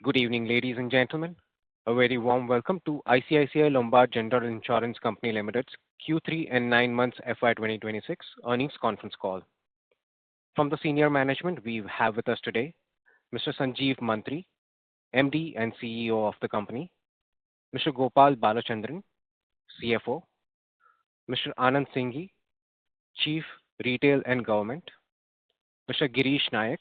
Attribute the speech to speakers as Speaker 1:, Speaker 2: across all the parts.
Speaker 1: Good evening, ladies and gentlemen. A very warm welcome to ICICI Lombard General Insurance Company Limited's Q3 and 9 months FY 2026 earnings conference call. From the senior management, we have with us today Mr. Sanjeev Mantri, MD and CEO of the company, Mr. Gopal Balachandran, CFO, Mr. Anand Singhi, Chief Retail and Government, Mr. Girish Nayak,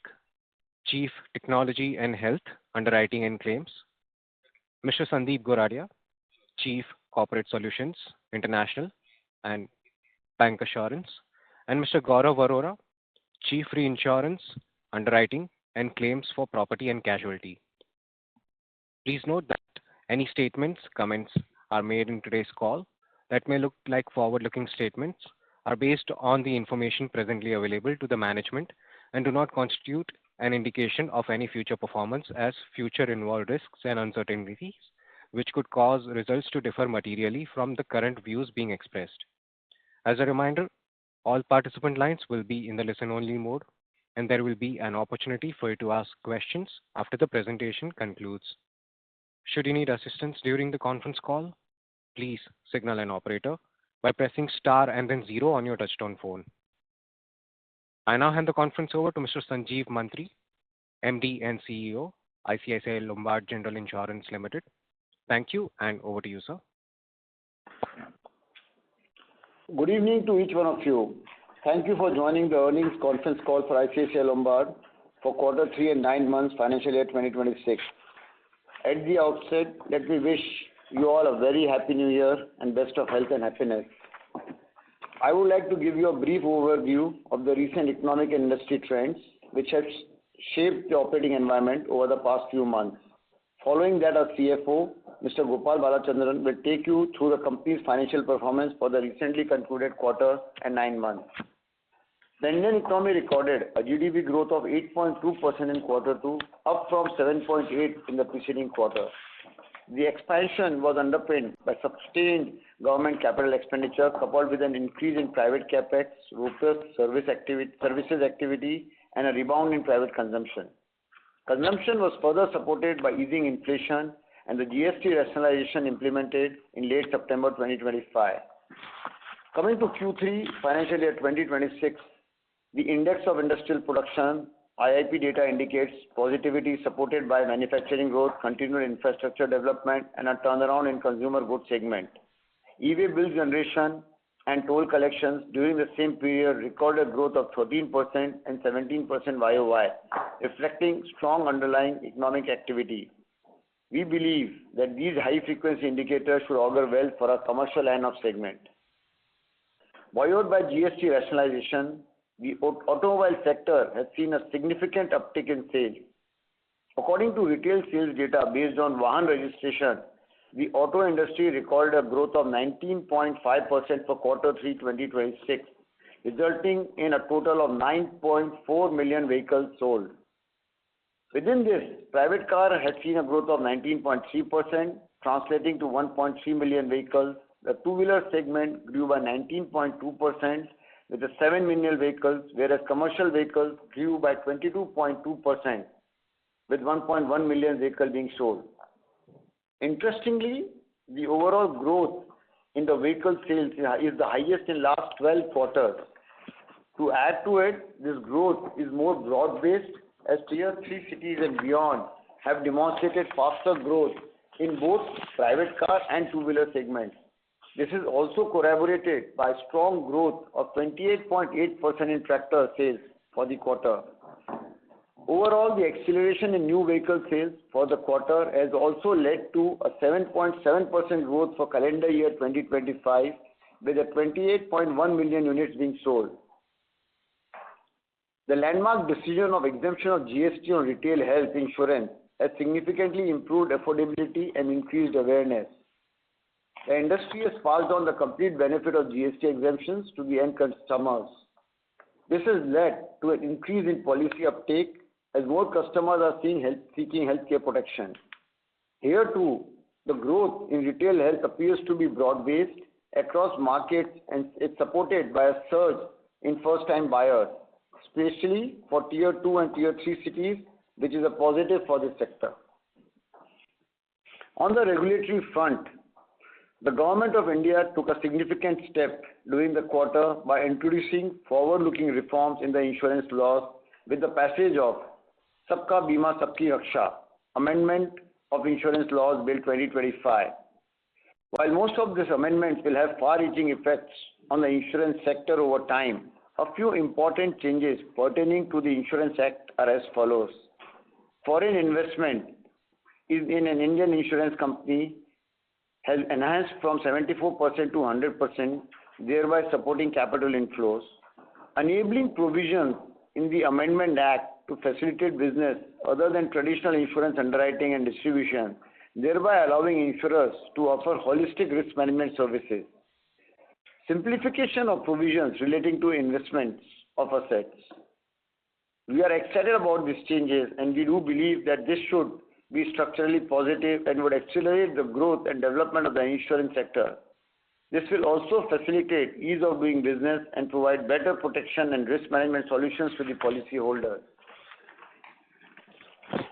Speaker 1: Chief Technology and Health, Underwriting and Claims, Mr. Sandeep Goradia, Chief Corporate Solutions, International and Bank Assurance, and Mr. Gaurav Arora, Chief Reinsurance, Underwriting and Claims for Property and Casualty. Please note that any statements, comments are made in today's call that may look like forward-looking statements are based on the information presently available to the management and do not constitute an indication of any future performance as future involved risks and uncertainties which could cause results to differ materially from the current views being expressed. As a reminder, all participant lines will be in the listen-only mode, and there will be an opportunity for you to ask questions after the presentation concludes. Should you need assistance during the conference call, please signal an operator by pressing star and then zero on your touchtone phone. I now hand the conference over to Mr. Sanjeev Mantri, MD and CEO, ICICI Lombard General Insurance Limited. Thank you, and over to you, sir.
Speaker 2: Good evening to each one of you. Thank you for joining the earnings conference call for ICICI Lombard for quarter 3 and 9 months financial year 2026. At the outset, let me wish you all a very happy new year and best of health and happiness. I would like to give you a brief overview of the recent economic and industry trends which have shaped the operating environment over the past few months. Following that, our CFO, Mr. Gopal Balachandran, will take you through the company's financial performance for the recently concluded quarter and 9 months. The Indian economy recorded a GDP growth of 8.2% in quarter 2, up from 7.8% in the preceding quarter. The expansion was underpinned by sustained government capital expenditure coupled with an increase in private capex, robust services activity, and a rebound in private consumption. Consumption was further supported by easing inflation and the GST rationalization implemented in late September 2025. Coming to Q3 financial year 2026, the Index of Industrial Production IIP data indicates positivity supported by manufacturing growth, continued infrastructure development, and a turnaround in consumer goods segment. E-way bill generation and toll collections during the same period recorded growth of 13% and 17% YOY, reflecting strong underlying economic activity. We believe that these high-frequency indicators should augur well for our commercial line of segment. Buoyed by GST rationalization, the automobile sector has seen a significant uptick in sales. According to retail sales data based on Vahan registration, the auto industry recorded a growth of 19.5% for quarter 3 2026, resulting in a total of 9.4 million vehicles sold. Within this, private car has seen a growth of 19.3%, translating to 1.3 million vehicles. The two-wheeler segment grew by 19.2% with the 7 million vehicles, whereas commercial vehicles grew by 22.2% with 1.1 million vehicles being sold. Interestingly, the overall growth in the vehicle sales is the highest in last 12 quarters. To add to it, this growth is more broad-based as Tier 3 cities and beyond have demonstrated faster growth in both private car and two-wheeler segments. This is also corroborated by strong growth of 28.8% in tractor sales for the quarter. Overall, the acceleration in new vehicle sales for the quarter has also led to a 7.7% growth for calendar year 2025 with a 28.1 million units being sold. The landmark decision of exemption of GST on retail health insurance has significantly improved affordability and increased awareness. The industry has passed on the complete benefit of GST exemptions to the end customers. This has led to an increase in policy uptake as more customers are seeking healthcare protection. Here too, the growth in retail health appears to be broad-based across markets and it's supported by a surge in first-time buyers, especially for Tier 2 and Tier 3 cities, which is a positive for this sector. On the regulatory front, the Government of India took a significant step during the quarter by introducing forward-looking reforms in the insurance laws with the passage of Sabka Bima Sabki Raksha, Amendment of Insurance Laws Bill 2025. While most of these amendments will have far-reaching effects on the insurance sector over time, a few important changes pertaining to the Insurance Act are as follows. Foreign investment in an Indian insurance company has enhanced from 74% to 100%, thereby supporting capital inflows. Enabling provisions in the Amendment Act to facilitate business other than traditional insurance underwriting and distribution, thereby allowing insurers to offer holistic risk management services. Simplification of provisions relating to investments of assets. We are excited about these changes, and we do believe that this should be structurally positive and would accelerate the growth and development of the insurance sector. This will also facilitate ease of doing business and provide better protection and risk management solutions to the policyholders.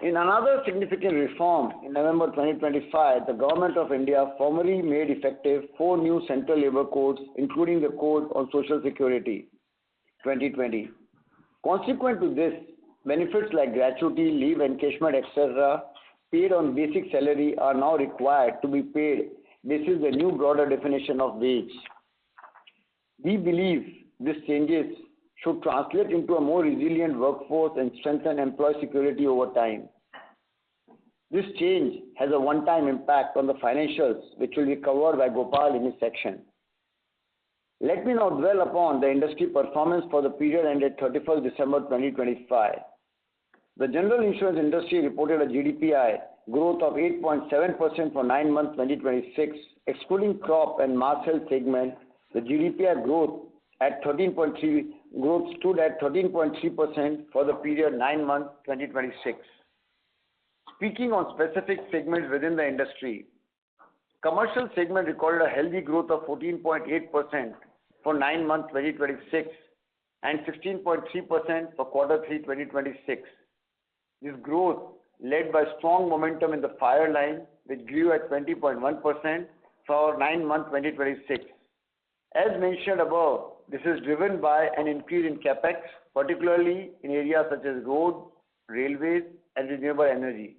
Speaker 2: In another significant reform, in November 2025, the Government of India formally made effective 4 new central labor codes, including the Code on Social Security 2020. Consequent to this, benefits like gratuity, leave encashment, etc., paid on basic salary are now required to be paid. This is the new broader definition of wage. We believe these changes should translate into a more resilient workforce and strengthen employee security over time. This change has a one-time impact on the financials, which will be covered by Gopal in his section. Let me now dwell upon the industry performance for the period ended 31st December 2025. The general insurance industry reported a GDPI growth of 8.7% for 9 months 2026, excluding crop and mass health segment. The GDPI growth stood at 13.3% for the period 9 months 2026. Speaking on specific segments within the industry, commercial segment recorded a healthy growth of 14.8% for 9 months 2026 and 16.3% for quarter 3 2026. This growth led by strong momentum in the fire line, which grew at 20.1% for 9 months 2026. As mentioned above, this is driven by an increase in capex, particularly in areas such as roads, railways, and renewable energy.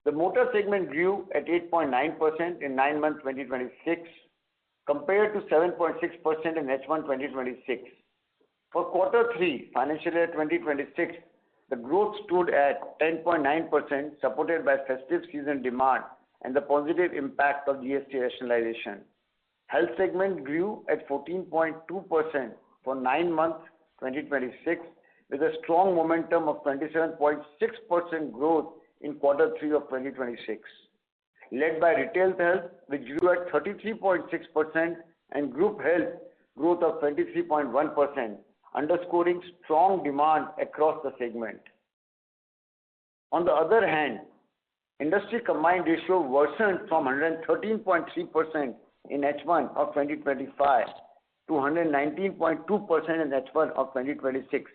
Speaker 2: The motor segment grew at 8.9% in 9 months 2026 compared to 7.6% in H1 2026. For quarter 3 financial year 2026, the growth stood at 10.9%, supported by festive season demand and the positive impact of GST rationalization. Health segment grew at 14.2% for 9 months 2026 with a strong momentum of 27.6% growth in quarter 3 of 2026. Led by retail health, which grew at 33.6%, and group health growth of 23.1%, underscoring strong demand across the segment. On the other hand, industry combined ratio worsened from 113.3% in H1 of 2025 to 119.2% in H1 of 2026,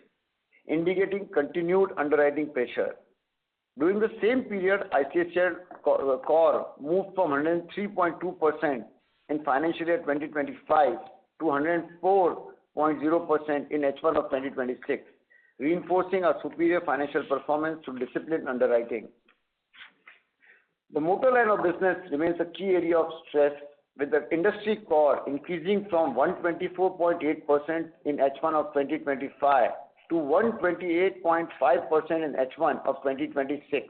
Speaker 2: indicating continued underwriting pressure. During the same period, ICICI core moved from 103.2% in financial year 2025 to 104.0% in H1 of 2026, reinforcing our superior financial performance through disciplined underwriting. The motor line of business remains a key area of stress, with the industry core increasing from 124.8% in H1 of 2025 to 128.5% in H1 of 2026.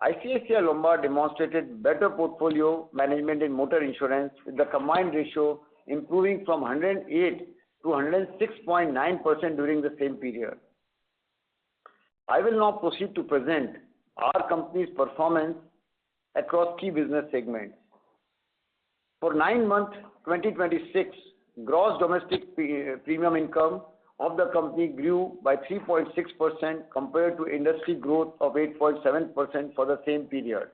Speaker 2: ICICI Lombard demonstrated better portfolio management in motor insurance, with the combined ratio improving from 108 to 106.9% during the same period. I will now proceed to present our company's performance across key business segments. For 9 months 2026, gross domestic premium income of the company grew by 3.6% compared to industry growth of 8.7% for the same period.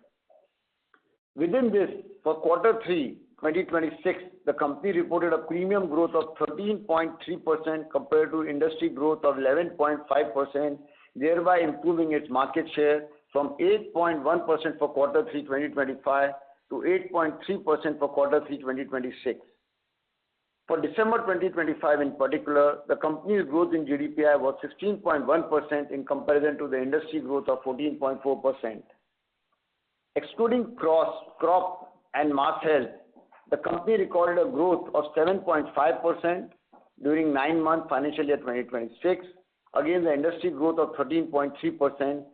Speaker 2: Within this, for quarter 3 2026, the company reported a premium growth of 13.3% compared to industry growth of 11.5%, thereby improving its market share from 8.1% for quarter 3 2025 to 8.3% for quarter 3 2026. For December 2025 in particular, the company's growth in GDPI was 16.1% in comparison to the industry growth of 14.4%. Excluding crop and mass health, the company recorded a growth of 7.5% during 9-month financial year 2026 against the industry growth of 13.3%.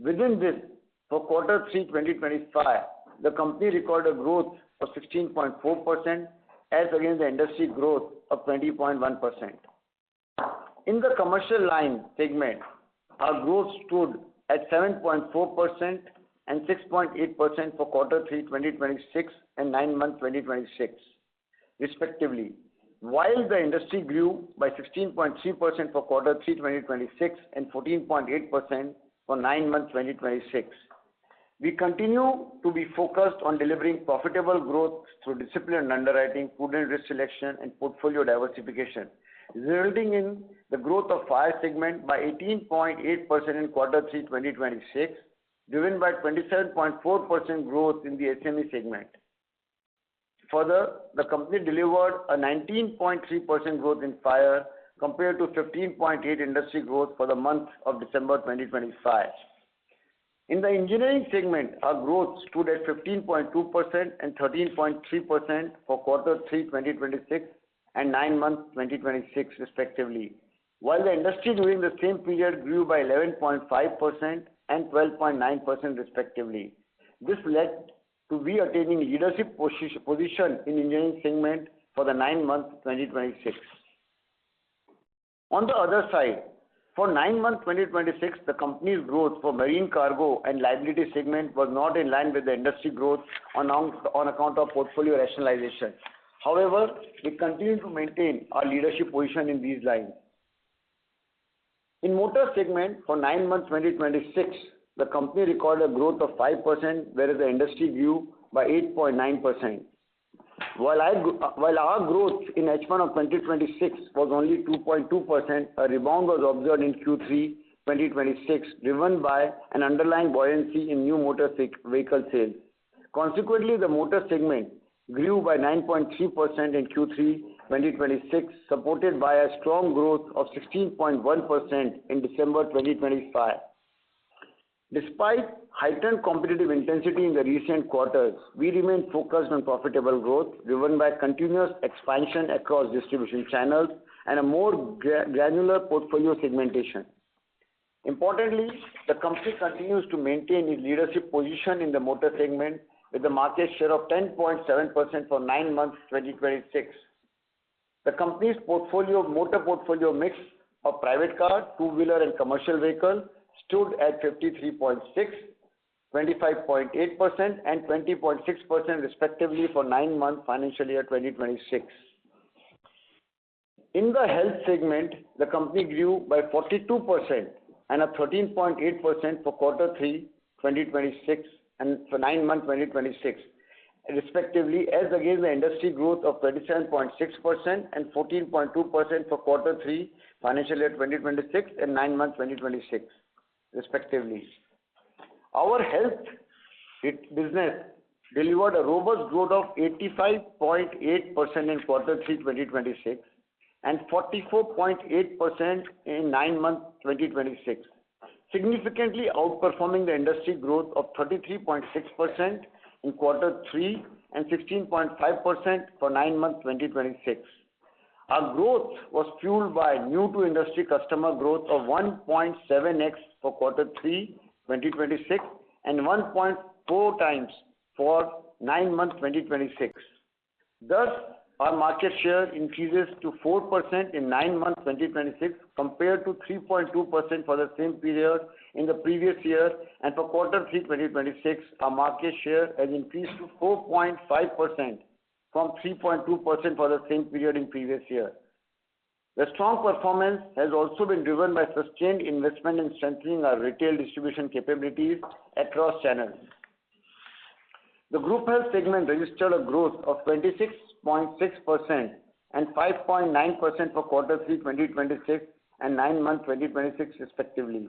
Speaker 2: Within this, for quarter 3 2025, the company recorded a growth of 16.4% as against the industry growth of 20.1%. In the commercial line segment, our growth stood at 7.4% and 6.8% for quarter 3 2026 and 9-month 2026, respectively, while the industry grew by 16.3% for quarter 3 2026 and 14.8% for 9-month 2026. We continue to be focused on delivering profitable growth through disciplined underwriting, prudent risk selection, and portfolio diversification, resulting in the growth of fire segment by 18.8% in quarter 3 2026, driven by 27.4% growth in the SME segment. Further, the company delivered a 19.3% growth in fire compared to 15.8% industry growth for the month of December 2025. In the engineering segment, our growth stood at 15.2% and 13.3% for quarter 3 2026 and 9-month 2026 respectively, while the industry during the same period grew by 11.5% and 12.9% respectively. This led to we attaining leadership position in engineering segment for the 9-month 2026. On the other side, for 9-month 2026, the company's growth for marine cargo and liability segment was not in line with the industry growth on account of portfolio rationalization. However, we continue to maintain our leadership position in these lines. In motor segment, for 9 months 2026, the company recorded a growth of 5%, whereas the industry grew by 8.9%. While our growth in H1 of 2026 was only 2.2%, a rebound was observed in Q3 2026, driven by an underlying buoyancy in new motor vehicle sales. Consequently, the motor segment grew by 9.3% in Q3 2026, supported by a strong growth of 16.1% in December 2025. Despite heightened competitive intensity in the recent quarters, we remain focused on profitable growth, driven by continuous expansion across distribution channels and a more granular portfolio segmentation. Importantly, the company continues to maintain its leadership position in the motor segment with a market share of 10.7% for 9 months 2026. The company's motor portfolio mix of private car, two-wheeler and commercial vehicle stood at 53.6%, 25.8% and 20.6% respectively for 9-month financial year 2026. In the health segment, the company grew by 42% and 13.8% for quarter 3 2026 and for 9 months 2026 respectively, as against the industry growth of 27.6% and 14.2% for quarter 3 financial year 2026 and 9 months 2026 respectively. Our health business delivered a robust growth of 85.8% in quarter 3 2026 and 44.8% in 9 months 2026, significantly outperforming the industry growth of 33.6% in quarter 3 and 16.5% for 9 months 2026. Our growth was fueled by new to industry customer growth of 1.7x for quarter 3 2026 and 1.4 times for 9 months 2026. Thus, our market share increases to 4% in 9 months 2026 compared to 3.2% for the same period in the previous year, and for quarter 3 2026, our market share has increased to 4.5% from 3.2% for the same period in previous year. The strong performance has also been driven by sustained investment in strengthening our retail distribution capabilities across channels. The group health segment registered a growth of 26.6% and 5.9% for quarter 3 2026 and 9 months 2026 respectively,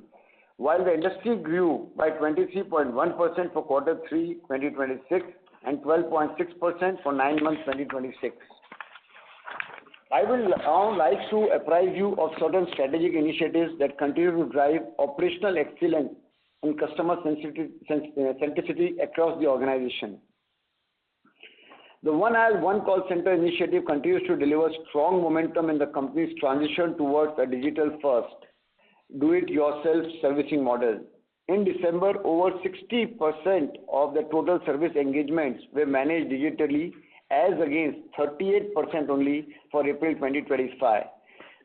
Speaker 2: while the industry grew by 23.1% for quarter 3 2026 and 12.6% for 9 months 2026. I will now like to apprise you of certain strategic initiatives that continue to drive operational excellence and customer centricity across the organization. The One IL One Call Center initiative continues to deliver strong momentum in the company's transition towards a digital-first, do-it-yourself servicing model. In December, over 60% of the total service engagements were managed digitally, as against 38% only for April 2025.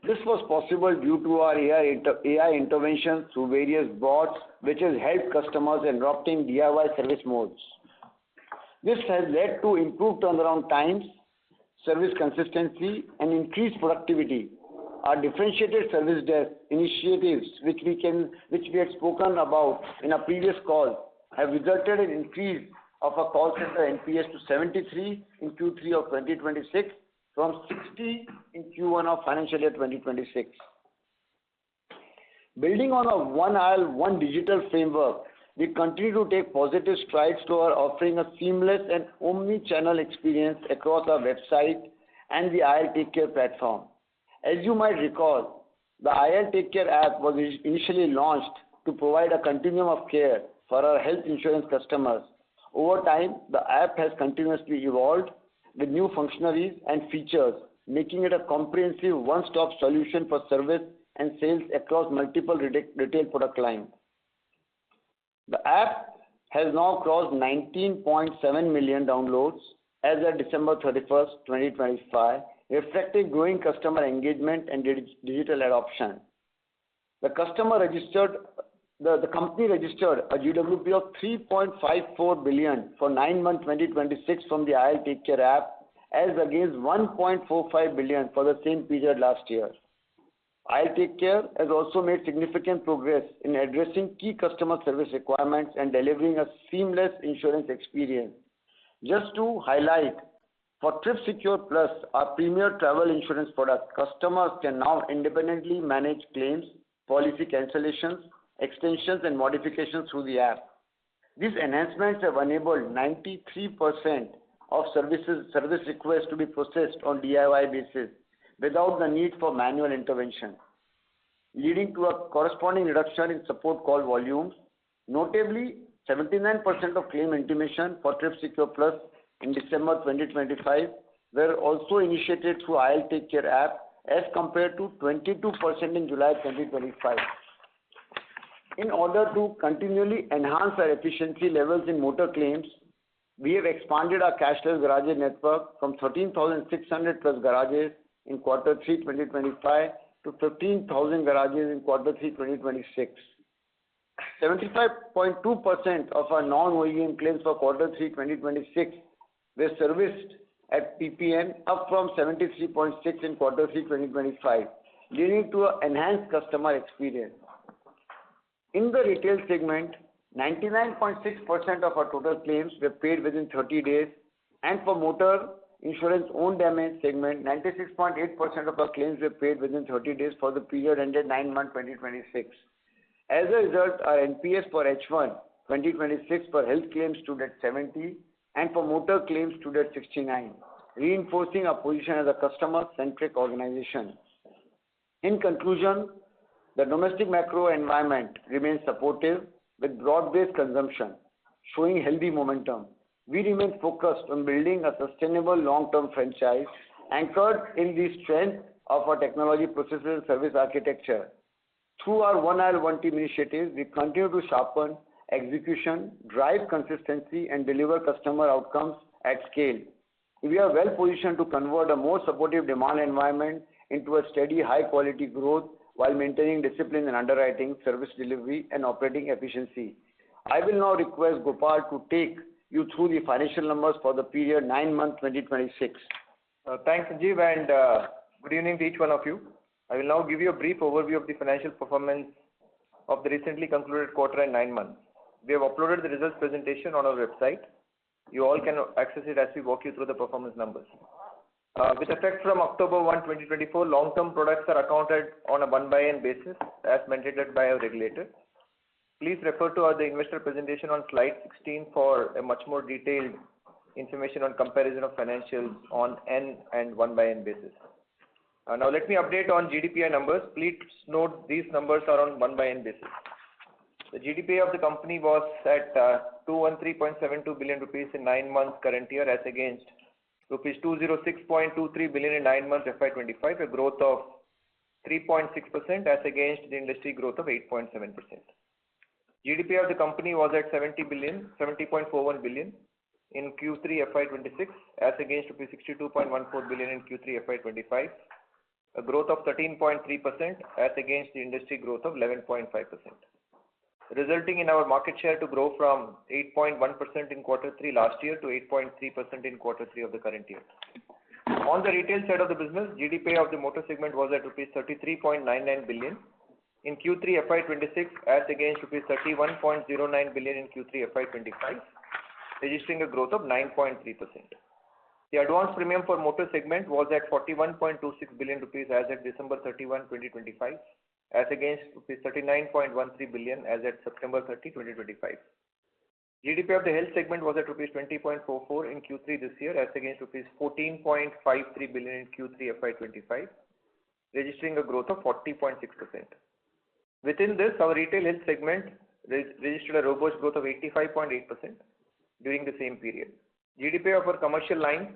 Speaker 2: This was possible due to our AI interventions through various bots, which has helped customers in adopting DIY service modes. This has led to improved turnaround times, service consistency, and increased productivity. Our differentiated service desk initiatives, which we had spoken about in a previous call, have resulted in increase of our call center NPS to 73 in Q3 of 2026 from 60 in Q1 of financial year 2026. Building on a One IL One digital framework, we continue to take positive strides toward offering a seamless and omni-channel experience across our website and the IL TakeCare platform. As you might recall, the IL TakeCare app was initially launched to provide a continuum of care for our health insurance customers. Over time, the app has continuously evolved with new functionalities and features, making it a comprehensive one-stop solution for service and sales across multiple retail product lines. The app has now crossed 19.7 million downloads as of December 31st, 2025, reflecting growing customer engagement and digital adoption. The company registered a GWP of 3.54 billion for 9 months 2026 from the IL TakeCare app, as against 1.45 billion for the same period last year. IL TakeCare has also made significant progress in addressing key customer service requirements and delivering a seamless insurance experience. Just to highlight, for TripSecure Plus, our premier travel insurance product, customers can now independently manage claims, policy cancellations, extensions, and modifications through the app. These enhancements have enabled 93% of service requests to be processed on DIY basis without the need for manual intervention, leading to a corresponding reduction in support call volumes. Notably, 79% of claim intimation for TripSecure Plus in December 2025 were also initiated through IL TakeCare app, as compared to 22% in July 2025. In order to continually enhance our efficiency levels in motor claims, we have expanded our cashless garage network from 13,600 plus garages in quarter 3 2025 to 15,000 garages in quarter 3 2026. 75.2% of our non-OEM claims for quarter 3 2026 were serviced at PPN, up from 73.6 in quarter 3 2025, leading to an enhanced customer experience. In the retail segment, 99.6% of our total claims were paid within 30 days, and for motor insurance own damage segment, 96.8% of our claims were paid within 30 days for the period ended 9 months 2026. As a result, our NPS for H1 2026 for health claims stood at 70 and for motor claims stood at 69, reinforcing our position as a customer-centric organization. In conclusion, the domestic macro environment remains supportive with broad-based consumption showing healthy momentum. We remain focused on building a sustainable long-term franchise anchored in the strength of our technology, processes, and service architecture. Through our One IL One Team initiatives, we continue to sharpen execution, drive consistency, and deliver customer outcomes at scale. We are well positioned to convert a more supportive demand environment into a steady, high-quality growth while maintaining discipline in underwriting, service delivery, and operating efficiency. I will now request Gopal to take you through the financial numbers for the period 9 months 2026.
Speaker 3: Thanks, Sanjeev, and good evening to each one of you. I will now give you a brief overview of the financial performance of the recently concluded quarter and 9 months. We have uploaded the results presentation on our website. You all can access it as we walk you through the performance numbers. With effect from October 1, 2024, long-term products are accounted on a 1/n basis as mandated by our regulator. Please refer to the investor presentation on slide 16 for a much more detailed information on comparison of financials on N and 1 by N basis. Now let me update on GDPI numbers. Please note these numbers are on 1 by N basis. The GDPI of the company was at 213.72 billion rupees in 9 months current year as against rupees 206.23 billion in 9 months FY25, a growth of 3.6% as against the industry growth of 8.7%. GDPI of the company was at 70.41 billion in Q3 FY26 as against rupees 62.14 billion in Q3 FY25, a growth of 13.3% as against the industry growth of 11.5%, resulting in our market share to grow from 8.1% in Q3 last year to 8.3% in Q3 of the current year. On the retail side of the business, GDPI of the motor segment was at rupees 33.99 billion in Q3 FY26 as against rupees 31.09 billion in Q3 FY25, registering a growth of 9.3%. The advance premium for motor segment was at 41.26 billion rupees as at December 31, 2025, as against rupees 39.13 billion as at September 30, 2025. GDPI of the health segment was at rupees 20.44 in Q3 this year as against rupees 14.53 billion in Q3 FY25, registering a growth of 40.6%. Within this, our retail health segment registered a robust growth of 85.8% during the same period. GDPI of our commercial line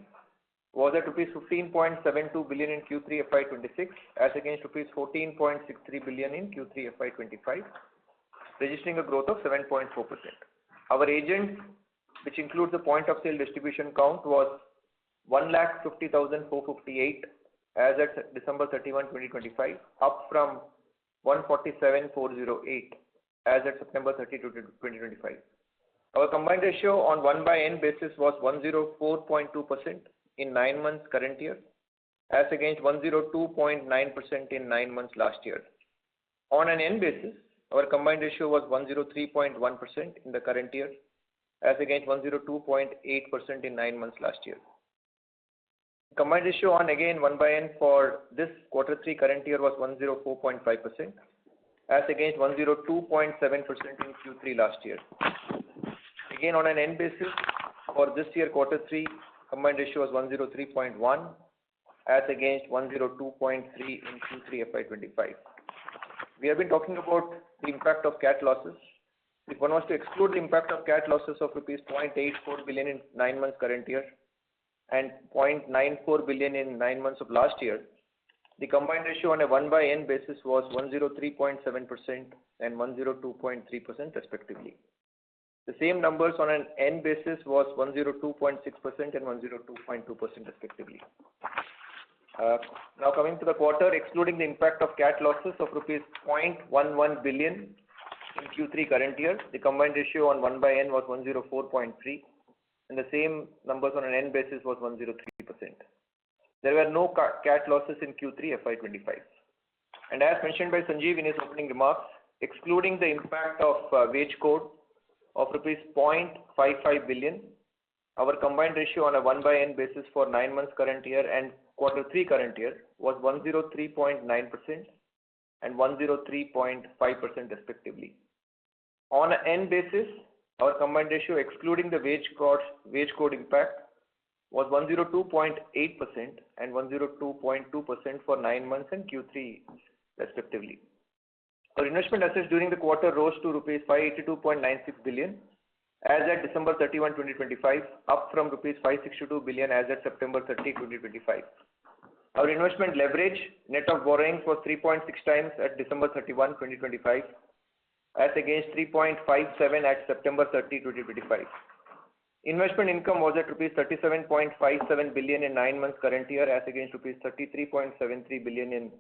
Speaker 3: was at rupees 15.72 billion in Q3 FY26 as against rupees 14.63 billion in Q3 FY25, registering a growth of 7.4%. Our agents, which includes the point of sale distribution count, was 1,50,458 as at December 31, 2025, up from 147,408 as at September 30, 2025. Our combined ratio on 1 by N basis was 104.2% in 9 months current year as against 102.9% in 9 months last year. On an N basis, our combined ratio was 103.1% in the current year as against 102.8% in 9 months last year. Combined ratio on again 1 by N for this Q3 current year was 104.5% as against 102.7% in Q3 last year. Again on an N basis for this year Q3, combined ratio was 103.1 as against 102.3 in Q3 FY25. We have been talking about the impact of cat losses. If one was to exclude the impact of cat losses of rupees 0.84 billion in 9 months current year and 0.94 billion in 9 months of last year, the combined ratio on a 1 by N basis was 103.7% and 102.3% respectively. The same numbers on an N basis was 102.6% and 102.2% respectively. Now coming to the quarter, excluding the impact of cat losses of rupees 0.11 billion in Q3 current year, the combined ratio on 1 by N was 104.3 and the same numbers on an N basis was 103%. There were no cat losses in Q3 FY25. And as mentioned by Sanjeev in his opening remarks, excluding the impact of wage code of rupees 0.55 billion, our combined ratio on a 1 by N basis for 9 months current year and Q3 current year was 103.9% and 103.5% respectively. On an N basis, our combined ratio excluding the wage code impact was 102.8% and 102.2% for 9 months and Q3 respectively. Our investment assets during the quarter rose to rupees 582.96 billion as at December 31, 2025, up from rupees 562 billion as at September 30, 2025. Our investment leverage net of borrowings was 3.6 times at December 31, 2025, as against 3.57 at September 30, 2025. Investment income was at rupees 37.57 billion in 9 months current year as against rupees 33.73 billion in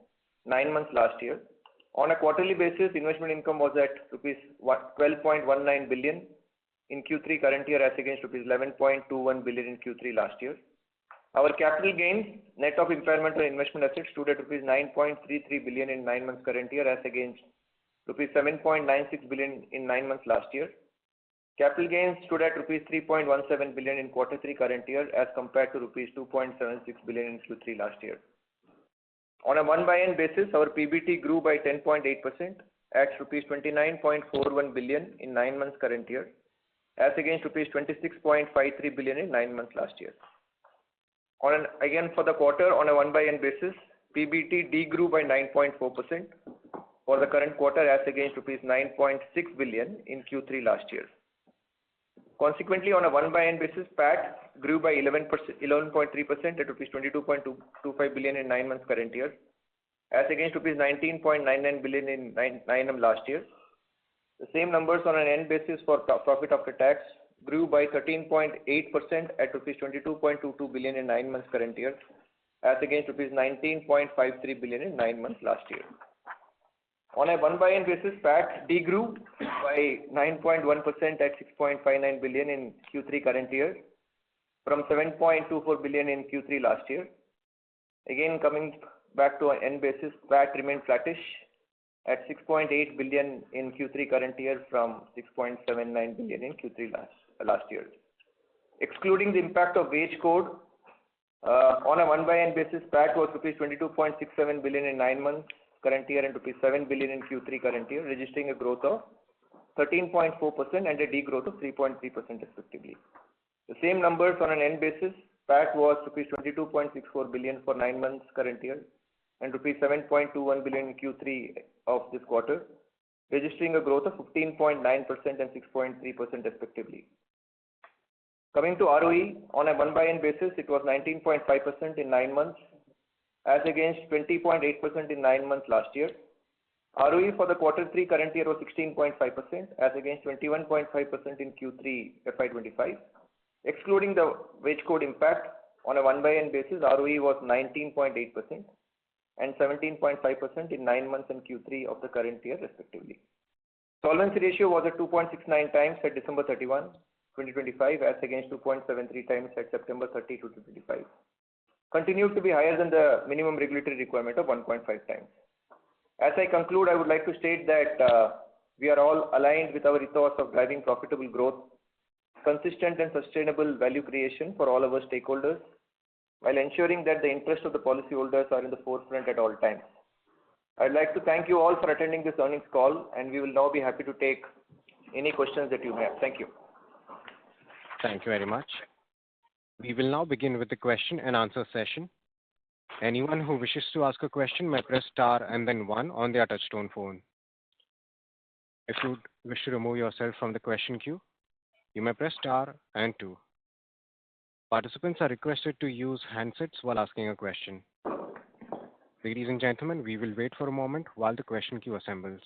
Speaker 3: 9 months last year. On a quarterly basis, investment income was at rupees 12.19 billion in Q3 current year as against rupees 11.21 billion in Q3 last year. Our capital gains net of impairment on investment assets stood at rupees 9.33 billion in 9 months current year as against rupees 7.96 billion in 9 months last year. Capital gains stood at rupees 3.17 billion in Q3 current year as compared to rupees 2.76 billion in Q3 last year. On a 1 by N basis, our PBT grew by 10.8% at rupees 29.41 billion in 9 months current year, as against rupees 26.53 billion in 9 months last year. Again, for the quarter, on a 1/n basis, PBT degrew by 9.4% for the current quarter as against rupees 9.6 billion in Q3 last year. Consequently, on a 1/n basis, PAT grew by 11.3% at rupees 22.25 billion in 9 months current year, as against rupees 19.99 billion in 9M last year. The same numbers on an N basis for profit after tax grew by 13.8% at rupees 22.22 billion in 9 months current year, as against rupees 19.53 billion in 9 months last year. On a 1/n basis, PAT degrew by 9.1% at 6.59 billion in Q3 current year from 7.24 billion in Q3 last year. Again, coming back to an N basis, PAT remained flattish at 6.8 billion in Q3 current year from 6.79 billion in Q3 last year. Excluding the impact of wage code, on a 1/n basis, PAT was rupees 22.67 billion in 9 months current year and rupees 7 billion in Q3 current year, registering a growth of 13.4% and a degrowth of 3.3% respectively. The same numbers on an N basis, PAT was rupees 22.64 billion for 9 months current year and rupees 7.21 billion in Q3 of this quarter, registering a growth of 15.9% and 6.3% respectively. Coming to ROE, on a 1/n basis, it was 19.5% in 9 months, as against 20.8% in 9 months last year. ROE for the Q3 current year was 16.5%, as against 21.5% in Q3 FY25. Excluding the wage code impact, on a 1/n basis, ROE was 19.8% and 17.5% in 9 months and Q3 of the current year respectively. Solvency ratio was at 2.69 times at December 31, 2025, as against 2.73 times at September 30, 2025. Continued to be higher than the minimum regulatory requirement of 1.5 times. As I conclude, I would like to state that we are all aligned with our ethos of driving profitable growth, consistent and sustainable value creation for all our stakeholders, while ensuring that the interests of the policyholders are in the forefront at all times. I'd like to thank you all for attending this earnings call, and we will now be happy to take any questions that you may have. Thank you.
Speaker 1: Thank you very much. We will now begin with the question and answer session. Anyone who wishes to ask a question may press star and then one on their touchtone phone. If you wish to remove yourself from the question queue, you may press star and two. Participants are requested to use handsets while asking a question. Ladies and gentlemen, we will wait for a moment while the question queue assembles.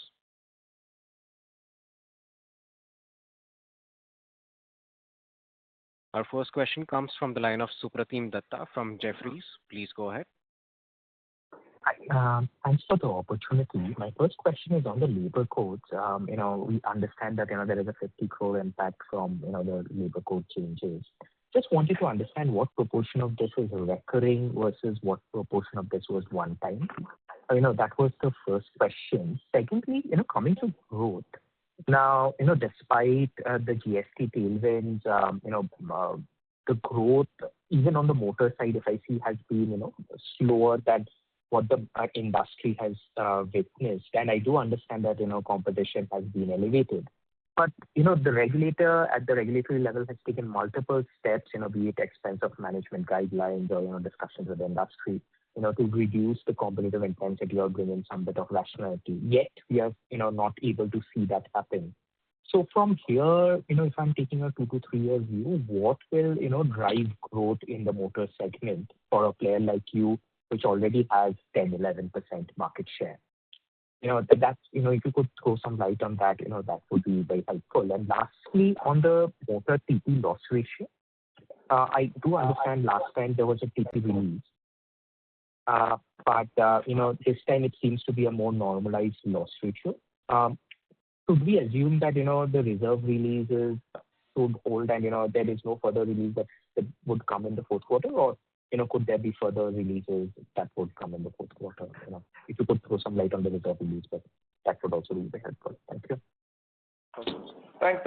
Speaker 1: Our first question comes from the line of Supratim Datta from Jefferies. Please go ahead.
Speaker 4: Hi, thanks for the opportunity. My first question is on the labor codes. We understand that there is a 50 crore impact from the labor code changes. Just wanted to understand what proportion of this is recurring versus what proportion of this was one time. That was the first question. Secondly, coming to growth. Now, despite the GST tailwinds, the growth, even on the motor side, if I see, has been slower than what the industry has witnessed. And I do understand that competition has been elevated. But the regulator at the regulatory level has taken multiple steps, be it expense of management guidelines or discussions with the industry, to reduce the competitive intensity or bring in some bit of rationality. Yet we are not able to see that happen. So from here, if I'm taking a 2 to 3 year view, what will drive growth in the motor segment for a player like you, which already has 10-11% market share? That's if you could throw some light on that, that would be very helpful. And lastly, on the motor TP loss ratio, I do understand last time there was a TP release. But this time it seems to be a more normalized loss ratio. Should we assume that the reserve releases should hold and there is no further release that would come in the fourth quarter, or could there be further releases that would come in the fourth quarter? If you could throw some light on the reserve release, but that would also be very helpful. Thank you.
Speaker 3: Thanks,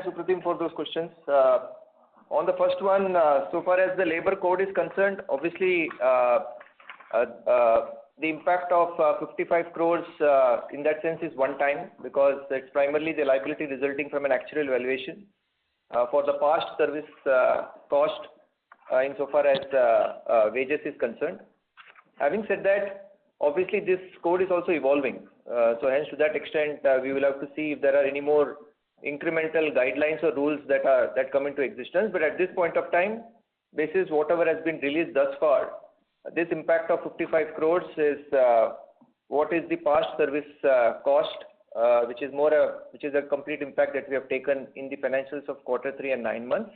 Speaker 3: Supratim, for those questions. On the first one, so far as the labor code is concerned, obviously, the impact of 55 crores in that sense is one time because it's primarily the liability resulting from an actuarial valuation for the past service cost insofar as wages is concerned. Having said that, obviously this code is also evolving. So hence to that extent, we will have to see if there are any more incremental guidelines or rules that come into existence. But at this point of time, basis whatever has been released thus far, this impact of 55 crores is what is the past service cost, which is a complete impact that we have taken in the financials of Q3 and 9 months.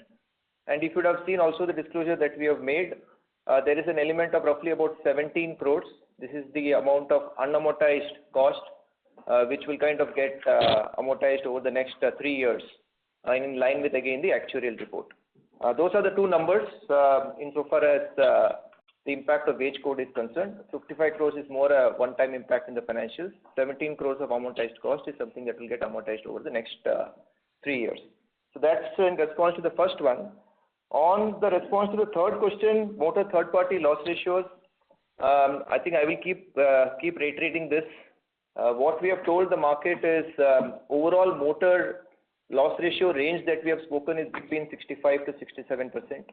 Speaker 3: And if you would have seen also the disclosure that we have made, there is an element of roughly about 17 crores. This is the amount of unamortized cost, which will kind of get amortized over the next 3 years, in line with again the actuarial report. Those are the two numbers insofar as the impact of wage code is concerned. 55 crores is more a one-time impact in the financials. 17 crores of amortized cost is something that will get amortized over the next 3 years. So that's in response to the first one. On the response to the third question, motor third-party loss ratios, I think I will keep reiterating this. What we have told the market is overall motor loss ratio range that we have spoken is between 65 to 67%.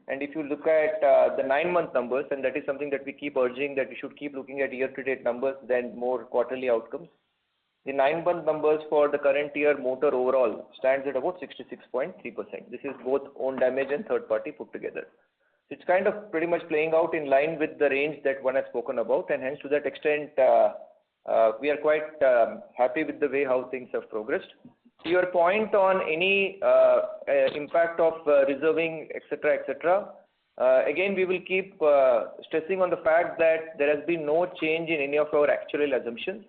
Speaker 3: And if you look at the 9-month numbers, and that is something that we keep urging that we should keep looking at year-to-date numbers than more quarterly outcomes. The 9-month numbers for the current year motor overall stands at about 66.3%. This is both own damage and third party put together. It's kind of pretty much playing out in line with the range that one has spoken about, and hence to that extent, we are quite happy with the way how things have progressed. To your point on any impact of reserving, etc., again, we will keep stressing on the fact that there has been no change in any of our actuarial assumptions,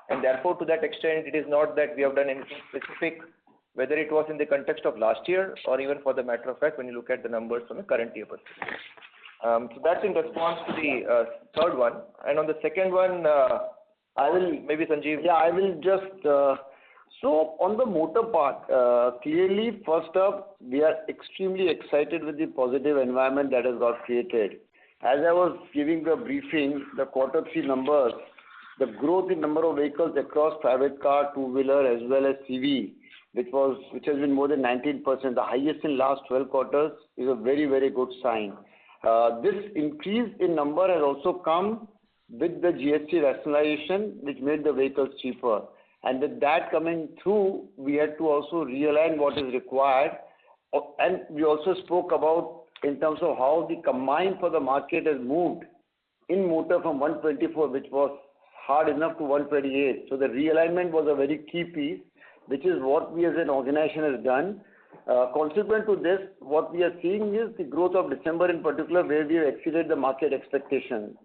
Speaker 3: and therefore, to that extent, it is not that we have done anything specific, whether it was in the context of last year or even for the matter of fact, when you look at the numbers from a current year perspective. So that's in response to the third one. And on the second one, I will maybe Sanjeev.
Speaker 2: Yeah, I will just. So on the motor part, clearly, first up, we are extremely excited with the positive environment that has got created. As I was giving the briefing, the Q3 numbers, the growth in number of vehicles across private car, two-wheeler, as well as CV, which has been more than 19%, the highest in last 12 quarters, is a very, very good sign. This increase in number has also come with the GST rationalization, which made the vehicles cheaper. And with that coming through, we had to also realign what is required. And we also spoke about in terms of how the combined for the market has moved in motor from 124, which was hard enough, to 128. So the realignment was a very key piece, which is what we as an organization has done. Consequent to this, what we are seeing is the growth of December in particular, where we have exceeded the market expectations.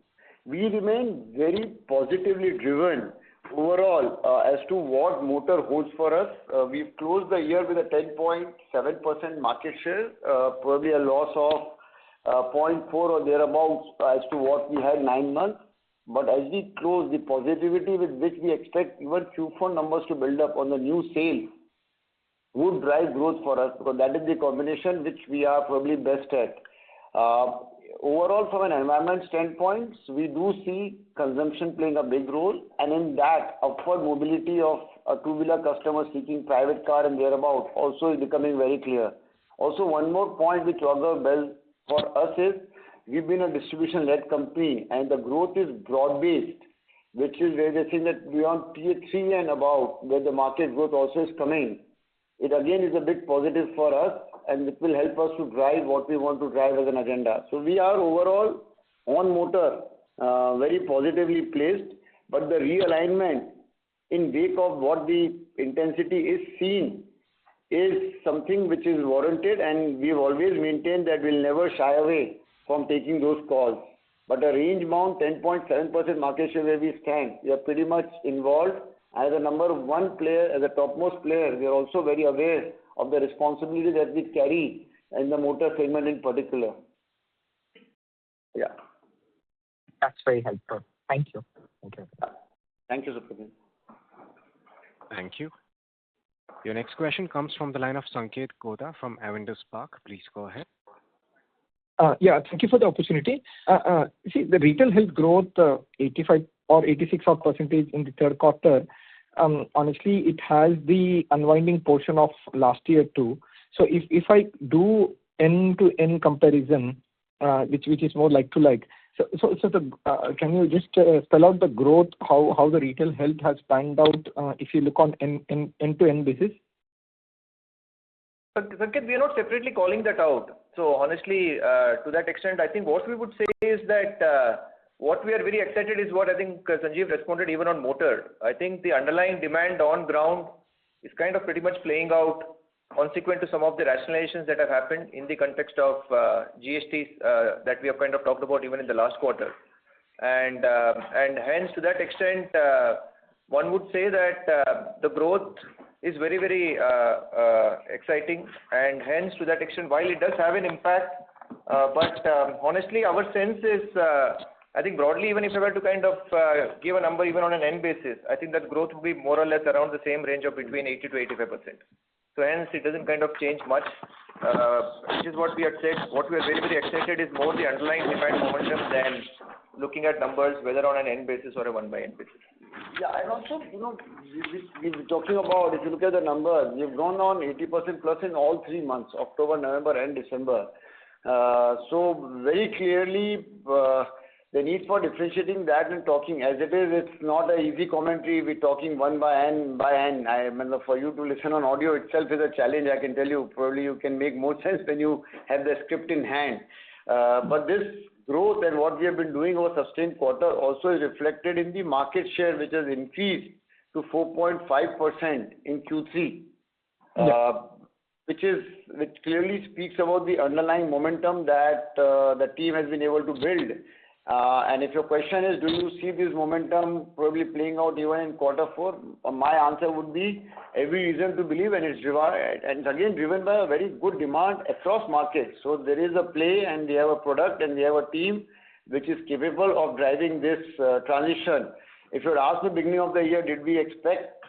Speaker 2: We remain very positively driven overall as to what motor holds for us. We've closed the year with a 10.7% market share, probably a loss of 0.4 or thereabouts as to what we had 9 months. But as we close, the positivity with which we expect even Q4 numbers to build up on the new sales would drive growth for us, because that is the combination which we are probably best at. Overall, from an environment standpoint, we do see consumption playing a big role, and in that, upward mobility of a two-wheeler customer seeking private car and thereabout also is becoming very clear. Also, one more point which augurs well for us is we've been a distribution-led company, and the growth is broad-based, which is where they're saying that beyond tier 3 and above, where the market growth also is coming. It again is a big positive for us, and it will help us to drive what we want to drive as an agenda. So we are overall on motor very positively placed, but the realignment in wake of what the intensity is seen is something which is warranted, and we've always maintained that we'll never shy away from taking those calls. But a range bound 10.7% market share where we stand, we are pretty much involved. As a number one player, as a topmost player, we are also very aware of the responsibility that we carry in the motor segment in particular. Yeah.
Speaker 4: That's very helpful. Thank you.
Speaker 2: Okay. Thank you, Supratim.
Speaker 1: Thank you. Your next question comes from the line of Sanket Godha from Avendus Spark. Please go ahead.
Speaker 5: Yeah, thank you for the opportunity. See, the retail health growth, 85 or 86 odd percentage in the third quarter, honestly, it has the unwinding portion of last year too. So if I do end-to-end comparison, which is more like to like, can you just spell out the growth, how the retail health has panned out, if you look on end-to-end basis?
Speaker 3: Sanket, we are not separately calling that out. So honestly, to that extent, I think what we would say is that what we are very excited is what I think Sanjeev responded even on motor. I think the underlying demand on ground is kind of pretty much playing out consequent to some of the rationalizations that have happened in the context of GSTs that we have kind of talked about even in the last quarter. And hence, to that extent, one would say that the growth is very, very exciting. And hence, to that extent, while it does have an impact, but honestly, our sense is, I think broadly, even if I were to kind of give a number even on an end basis, I think that growth will be more or less around the same range of between 80 to 85%. So hence, it doesn't kind of change much, which is what we had said. What we are very, very excited is more the underlying demand momentum than looking at numbers, whether on an end basis or a one-by-end basis.
Speaker 2: Yeah, and also, we're talking about, if you look at the numbers, we've gone on 80% plus in all 3 months, October, November, and December. So very clearly, the need for differentiating that and talking as it is, it's not an easy commentary. We're talking one by hand. I mean, for you to listen on audio itself is a challenge, I can tell you. Probably you can make more sense when you have the script in hand. But this growth and what we have been doing over sustained quarter also is reflected in the market share, which has increased to 4.5% in Q3.
Speaker 5: Yeah.
Speaker 2: Which clearly speaks about the underlying momentum that the team has been able to build. And if your question is, do you see this momentum probably playing out even in quarter 4? My answer would be every reason to believe, and it's driven by a very good demand across markets. So there is a play, and we have a product, and we have a team which is capable of driving this transition. If you had asked me beginning of the year, did we expect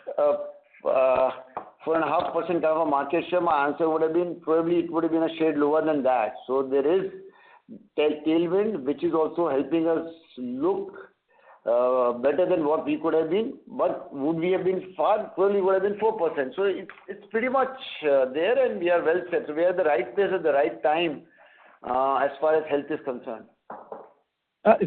Speaker 2: 4.5% kind of a market share, my answer would have been probably it would have been a shade lower than that. So there is tailwind, which is also helping us look better than what we could have been. But would we have been far? Probably would have been 4%. So it's pretty much there, and we are well set. So we are at the right place at the right time as far as health is concerned.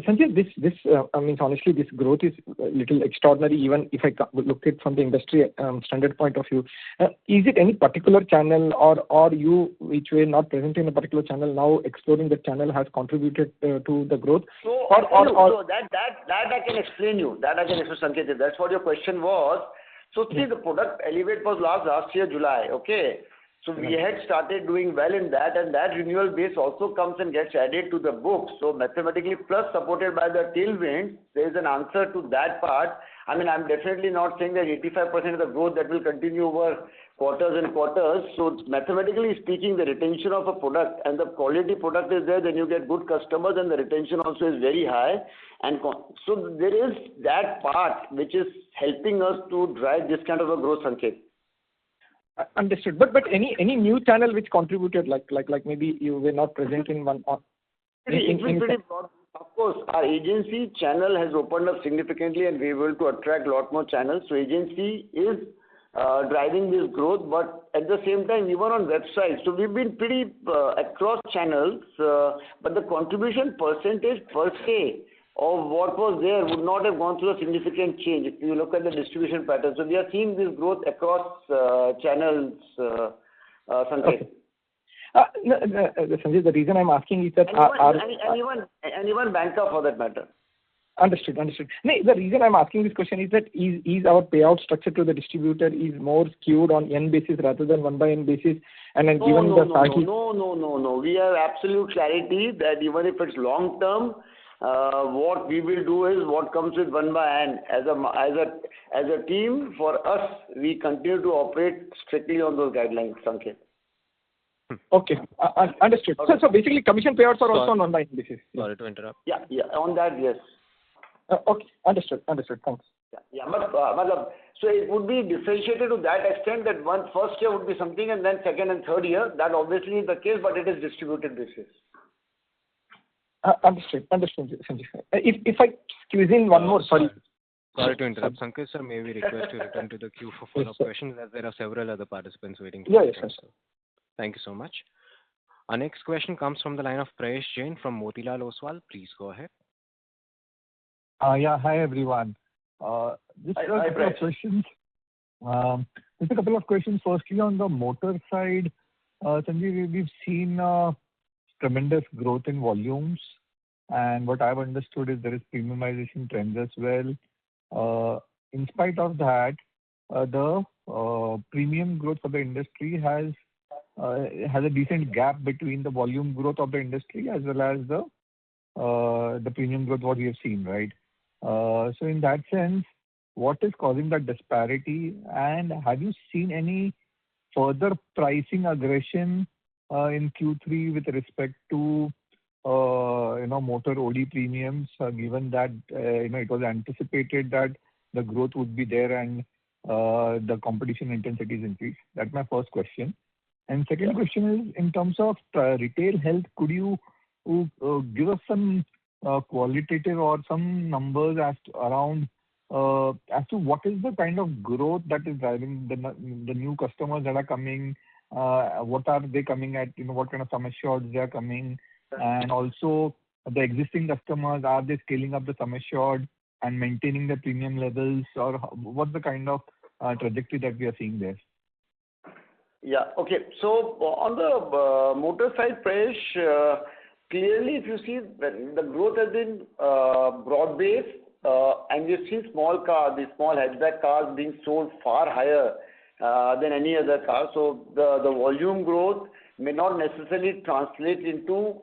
Speaker 5: Sanjay, this honestly, this growth is a little extraordinary, even if I look at it from the industry standard point of view. Is it any particular channel, or you, which were not present in a particular channel, now exploring the channel has contributed to the growth?
Speaker 2: So, that I can explain you. That I can explain, Sanket. That's what your question was. So see, the product Elevate was last year, July, okay? So we had started doing well in that, and that renewal base also comes and gets added to the book. So mathematically, plus supported by the tailwind, there is an answer to that part. I mean, I'm definitely not saying that 85% of the growth that will continue over quarters and quarters. So mathematically speaking, the retention of a product and the quality product is there, then you get good customers, and the retention also is very high. And so there is that part which is helping us to drive this kind of a growth, Sanket.
Speaker 5: Understood. But any new channel which contributed, like maybe you were not present in one or
Speaker 2: It was pretty broad. Of course, our agency channel has opened up significantly, and we're able to attract a lot more channels. So agency is driving this growth, but at the same time, even on websites. So we've been pretty across channels, but the contribution percentage per se of what was there would not have gone through a significant change if you look at the distribution pattern. So we are seeing this growth across channels, Sanket.
Speaker 5: Sanjay, the reason I'm asking is that
Speaker 2: and even banker for that matter.
Speaker 5: Understood. No, the reason I'm asking this question is that is our payout structure to the distributor is more skewed on N basis rather than 1 by N basis, and then given the target.
Speaker 2: No. We have absolute clarity that even if it's long term, what we will do is what comes with 1 by N. As a team, for us, we continue to operate strictly on those guidelines, Sanket.
Speaker 5: Okay, understood. Okay. So basically, commission payouts are also on 1 by N basis.
Speaker 1: Sorry to interrupt.
Speaker 2: Yeah, on that, yes.
Speaker 5: Okay, understood. Thanks.
Speaker 2: Yeah, but so it would be differentiated to that extent that first year would be something, and then second and third year. That obviously is the case, but it is distributed basis.
Speaker 5: Understood, Sanjeev. If I squeeze in one more, sorry.
Speaker 1: Sorry to interrupt, Sanket sir. May we request to return to the queue for follow-up questions, as there are several other participants waiting for
Speaker 5: Yeah,
Speaker 1: their
Speaker 5: yes,
Speaker 1: turn,
Speaker 5: sir.
Speaker 1: sir. Thank you so much. Our next question comes from the line of Prayesh Jain from Motilal Oswal. Please go ahead.
Speaker 6: Yeah. Hi, everyone. Just a
Speaker 2: Hi,
Speaker 6: couple of
Speaker 2: Prayesh.
Speaker 6: questions. Just a couple of questions. Firstly, on the motor side, Sanjeev, we've seen tremendous growth in volumes, and what I've understood is there is premiumization trends as well. In spite of that, the premium growth for the industry has a decent gap between the volume growth of the industry as well as the premium growth what we have seen, right? So in that sense, what is causing that disparity? And have you seen any further pricing aggression in Q3 with respect to motor OD premiums, given that it was anticipated that the growth would be there and the competition intensity is increased? That's my first question. And second question is, in terms of retail health, could you give us some qualitative or some numbers as to what is the kind of growth that is driving the new customers that are coming? What are they coming at? What kind of sum assured they are coming? And also the existing customers, are they scaling up the sum assured and maintaining the premium levels, or what's the kind of trajectory that we are seeing there?
Speaker 2: Yeah. Okay. So on the motor side, Prayesh, clearly, if you see, the growth has been broad-based, and we've seen small cars, the small hatchback cars being sold far higher than any other car. So the volume growth may not necessarily translate into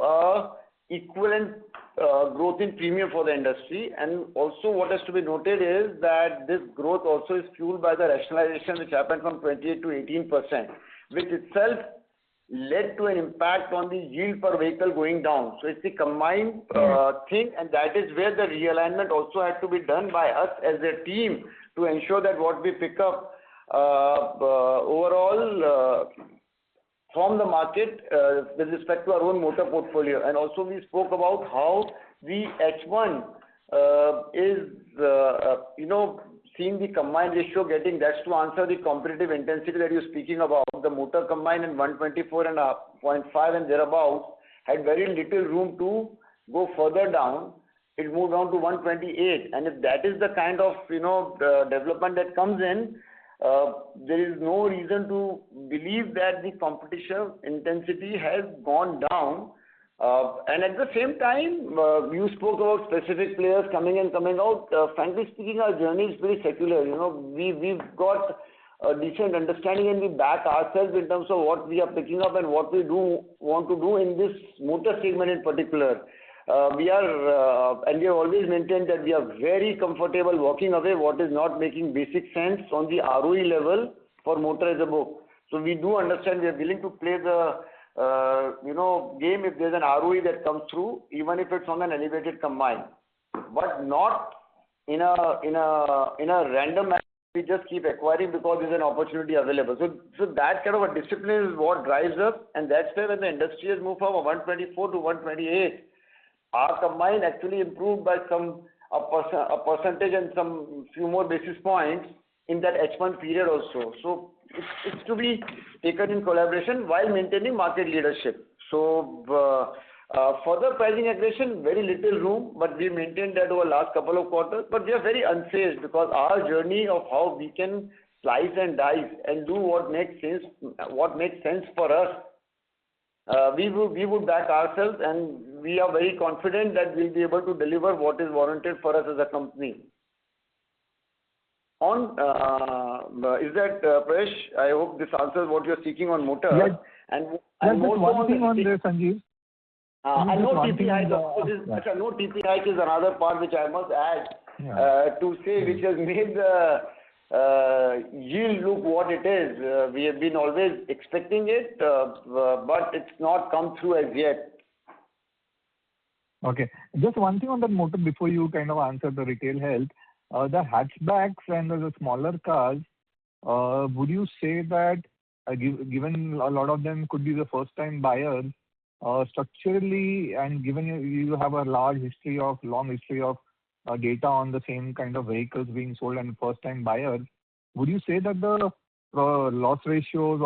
Speaker 2: equivalent growth in premium for the industry. And also what has to be noted is that this growth also is fueled by the rationalization which happened from 28 to 18%, which itself led to an impact on the yield per vehicle going down. So it's the combined thing, and that is where the realignment also had to be done by us as a team to ensure that what we pick up overall from the market with respect to our own motor portfolio. And also we spoke about how the H1 is seeing the combined ratio getting, that's to answer the competitive intensity that you're speaking about. The motor combined in 124.5 and thereabouts had very little room to go further down. It moved down to 128, and if that is the kind of development that comes in, there is no reason to believe that the competition intensity has gone down. And at the same time, you spoke about specific players coming in, coming out. Frankly speaking, our journey is very secular. We've got a decent understanding, and we back ourselves in terms of what we are picking up and what we do want to do in this motor segment in particular. We have always maintained that we are very comfortable walking away what is not making basic sense on the ROE level for motor as a book. So we do understand, we are willing to play the game if there's an ROE that comes through, even if it's on an elevated combine, but not in a random manner. We just keep acquiring because there's an opportunity available. So that kind of a discipline is what drives us, and that's why when the industry has moved from 124 to 128, our combine actually improved by a percentage and some few more basis points in that H1 period also. So it's to be taken in collaboration while maintaining market leadership. So further pricing aggression, very little room, but we maintained that over last couple of quarters. But we are very unfazed because our journey of how we can slice and dice and do what makes sense for us, we would back ourselves, and we are very confident that we'll be able to deliver what is warranted for us as a company. Is that, Prayesh? I hope this answers what you're seeking on motor.
Speaker 6: Yes.
Speaker 2: And
Speaker 6: just one thing on this, Sanjeev.
Speaker 2: And no TP hike. No TP hike is another part which I must add to say, which has made the yield look what it is. We have been always expecting it, but it's not come through as yet.
Speaker 6: Okay. Just one thing on that motor before you kind of answer the retail health. The hatchbacks and the smaller cars, would you say that given a lot of them could be the first time buyers, Structurally, and given you have a long history of data on the same kind of vehicles being sold and first-time buyers, would you say that the loss ratios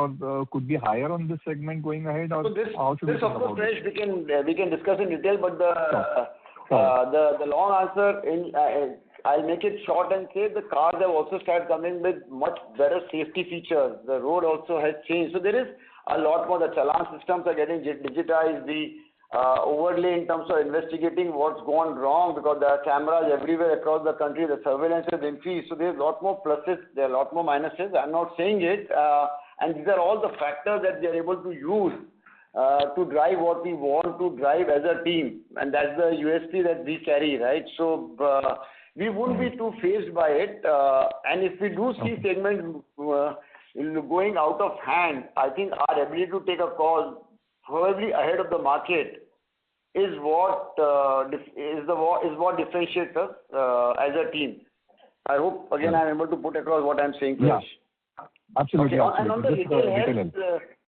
Speaker 6: could be higher on this segment going ahead, or how should we think
Speaker 2: Of course,
Speaker 6: about it?
Speaker 2: Prayesh, we can discuss in detail, but
Speaker 6: Sure.
Speaker 2: the long answer, I'll make it short and say the cars have also started coming with much better safety features. The road also has changed. So there is a lot more. The challan systems are getting digitized. The overlay in terms of investigating what's gone wrong, because there are cameras everywhere across the country. The surveillance has increased. So there's a lot more pluses. There are a lot more minuses. I'm not saying it. And these are all the factors that we are able to use to drive what we want to drive as a team. And that's the USP that we carry, right? So we wouldn't be too fazed by it. And if we do see segments going out of hand, I think our ability to take a call probably ahead of the market is what differentiates us as a team. I hope again I'm able to put across what I'm saying, Prayesh.
Speaker 6: Yeah, absolutely.
Speaker 2: Okay. And on the
Speaker 6: Just
Speaker 2: retail
Speaker 6: retail
Speaker 2: health,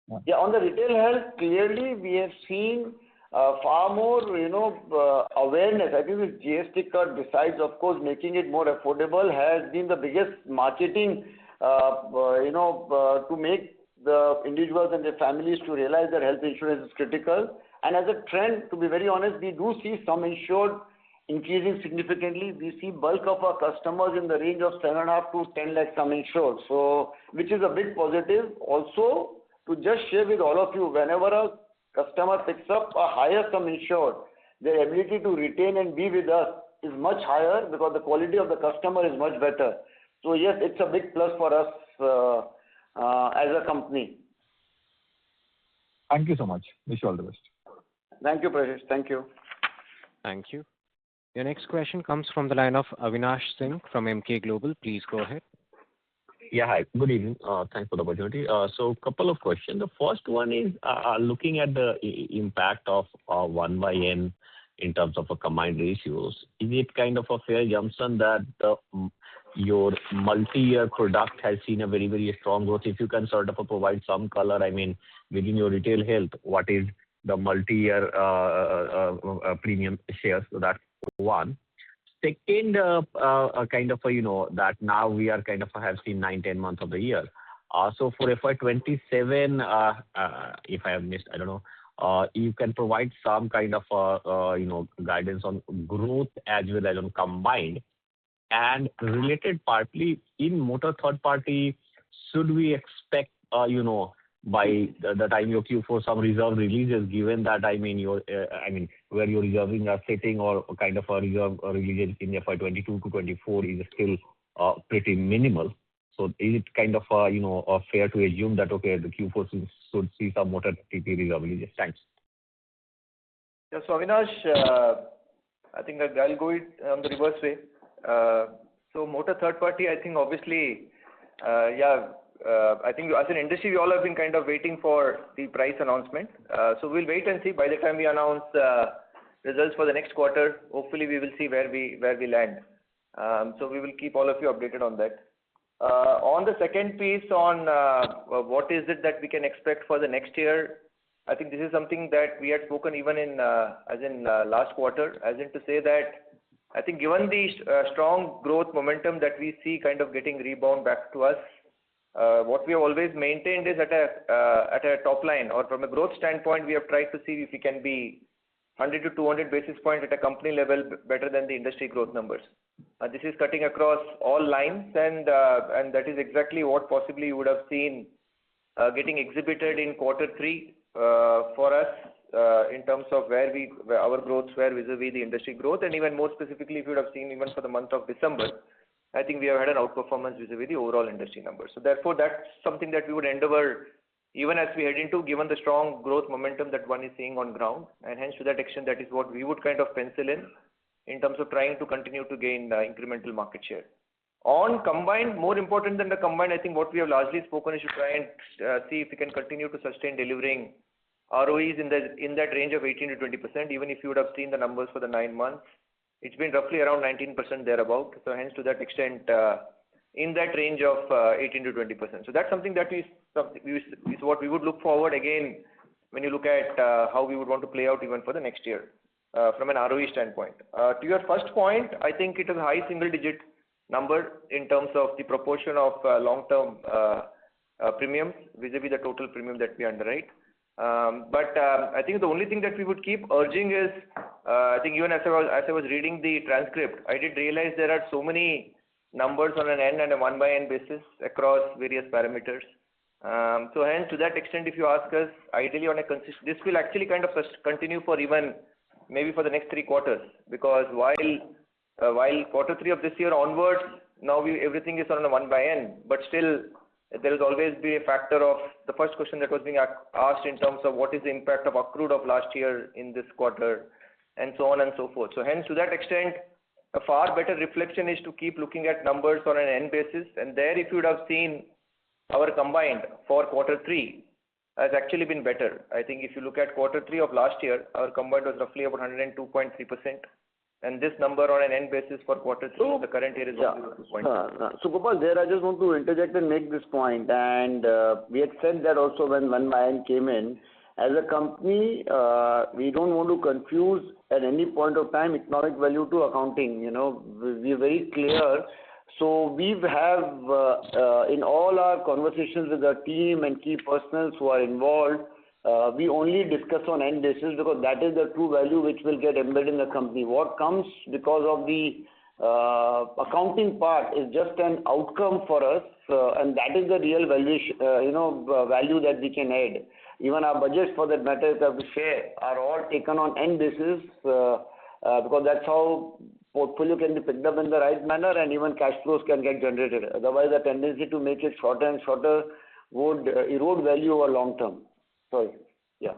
Speaker 6: health.
Speaker 2: on the retail health, clearly we have seen far more, awareness. I think this GST cut, besides of course making it more affordable, has been the biggest marketing, to make the individuals and their families to realize that health insurance is critical. And as a trend, to be very honest, we do see some insured increasing significantly. We see bulk of our customers in the range of 7.5 to 10 lakh sum insured. So, which is a big positive. Also, to just share with all of you, whenever a customer picks up a higher sum insured, their ability to retain and be with us is much higher because the quality of the customer is much better. So yes, it's a big plus for us as a company.
Speaker 6: Thank you so much. Wish you all the best.
Speaker 2: Thank you, Prayesh. Thank you.
Speaker 1: Thank you. Your next question comes from the line of Avinash Singh from Emkay Global. Please go ahead.
Speaker 7: Yeah, hi. Good evening. Thanks for the opportunity. So couple of questions. The first one is looking at the impact of 1/n in terms of a combined ratios. Is it kind of a fair assumption that your multi-year product has seen a very, very strong growth? If you can sort of provide some color, I mean, within your retail health, what is the multi-year premium shares? So that's one. Second, that now we are kind of have seen 9-10 months of the year. So for FY27, if I have missed, I don't know, you can provide some kind of guidance on growth as well as on combined. And related partly in motor third party, should we expect by the time your Q4 some reserve releases, given that where your reserving are sitting, or kind of a reserve release in FY22 to 24 is still pretty minimal. So is it kind of fair to assume that the Q4 should see some motor TP reserve releases? Thanks.
Speaker 3: Yeah, so Avinash, I think I'll go it on the reverse way. So motor third party, I think obviously, I think as an industry, we all have been kind of waiting for the price announcement. So we'll wait and see. By the time we announce results for the next quarter, hopefully we will see where we land. So we will keep all of you updated on that. On the second piece on what is it that we can expect for the next year, I think this is something that we had spoken even in last quarter, as in to say that I think given the strong growth momentum that we see kind of getting rebound back to us, what we have always maintained is at a top line, or from a growth standpoint, we have tried to see if we can be 100 to 200 basis points at a company level better than the industry growth numbers. This is cutting across all lines, and that is exactly what possibly you would have seen getting exhibited in quarter 3 for us in terms of where our growths were vis-a-vis the industry growth, and even more specifically, if you would have seen even for the month of December, I think we have had an outperformance vis-a-vis the overall industry numbers. So therefore, that's something that we would endeavor, even as we head into, given the strong growth momentum that one is seeing on ground, and hence to that extent, that is what we would kind of pencil in terms of trying to continue to gain incremental market share. On combined, more important than the combined, I think what we have largely spoken is to try and see if we can continue to sustain delivering ROEs in that range of 18 to 20%, even if you would have seen the numbers for the 9 months. It's been roughly around 19% thereabout. So hence to that extent, in that range of 18 to 20%. So that's something that is what we would look forward again when you look at how we would want to play out even for the next year from an ROE standpoint. To your first point, I think it is a high single-digit number in terms of the proportion of long-term premiums vis-a-vis the total premium that we underwrite. But I think the only thing that we would keep urging is, I think even as I was reading the transcript, I did realize there are so many numbers on an N and a 1/N basis across various parameters. So hence, to that extent, if you ask us, ideally on a this will actually kind of continue for even maybe for the next 3 quarters, because while quarter 3 of this year onwards, now everything is on a 1/N, but still there will always be a factor of the first question that was being asked in terms of what is the impact of accrued of last year in this quarter, and so on and so forth. So hence, to that extent, a far better reflection is to keep looking at numbers on an N basis, and there if you would have seen our combined for quarter 3 has actually been better. I think if you look at quarter 3 of last year, our combined was roughly about 102.3%. And this number on an N basis for quarter 3 of the current year is 102.3%.
Speaker 2: So Gopal, there I just want to interject and make this point. And we had said that also when 1/N came in. As a company, we don't want to confuse at any point of time economic value to accounting. We're very clear. So we have, in all our conversations with our team and key personals who are involved, we only discuss on N basis because that is the true value which will get embedded in the company. What comes because of the accounting part is just an outcome for us, and that is the real valuation, value that we can add. Even our budgets, for that matter, that we share, are all taken on N basis because that's how portfolio can be picked up in the right manner, and even cash flows can get generated. Otherwise, the tendency to make it shorter and shorter would erode value over long term. Sorry. Yeah.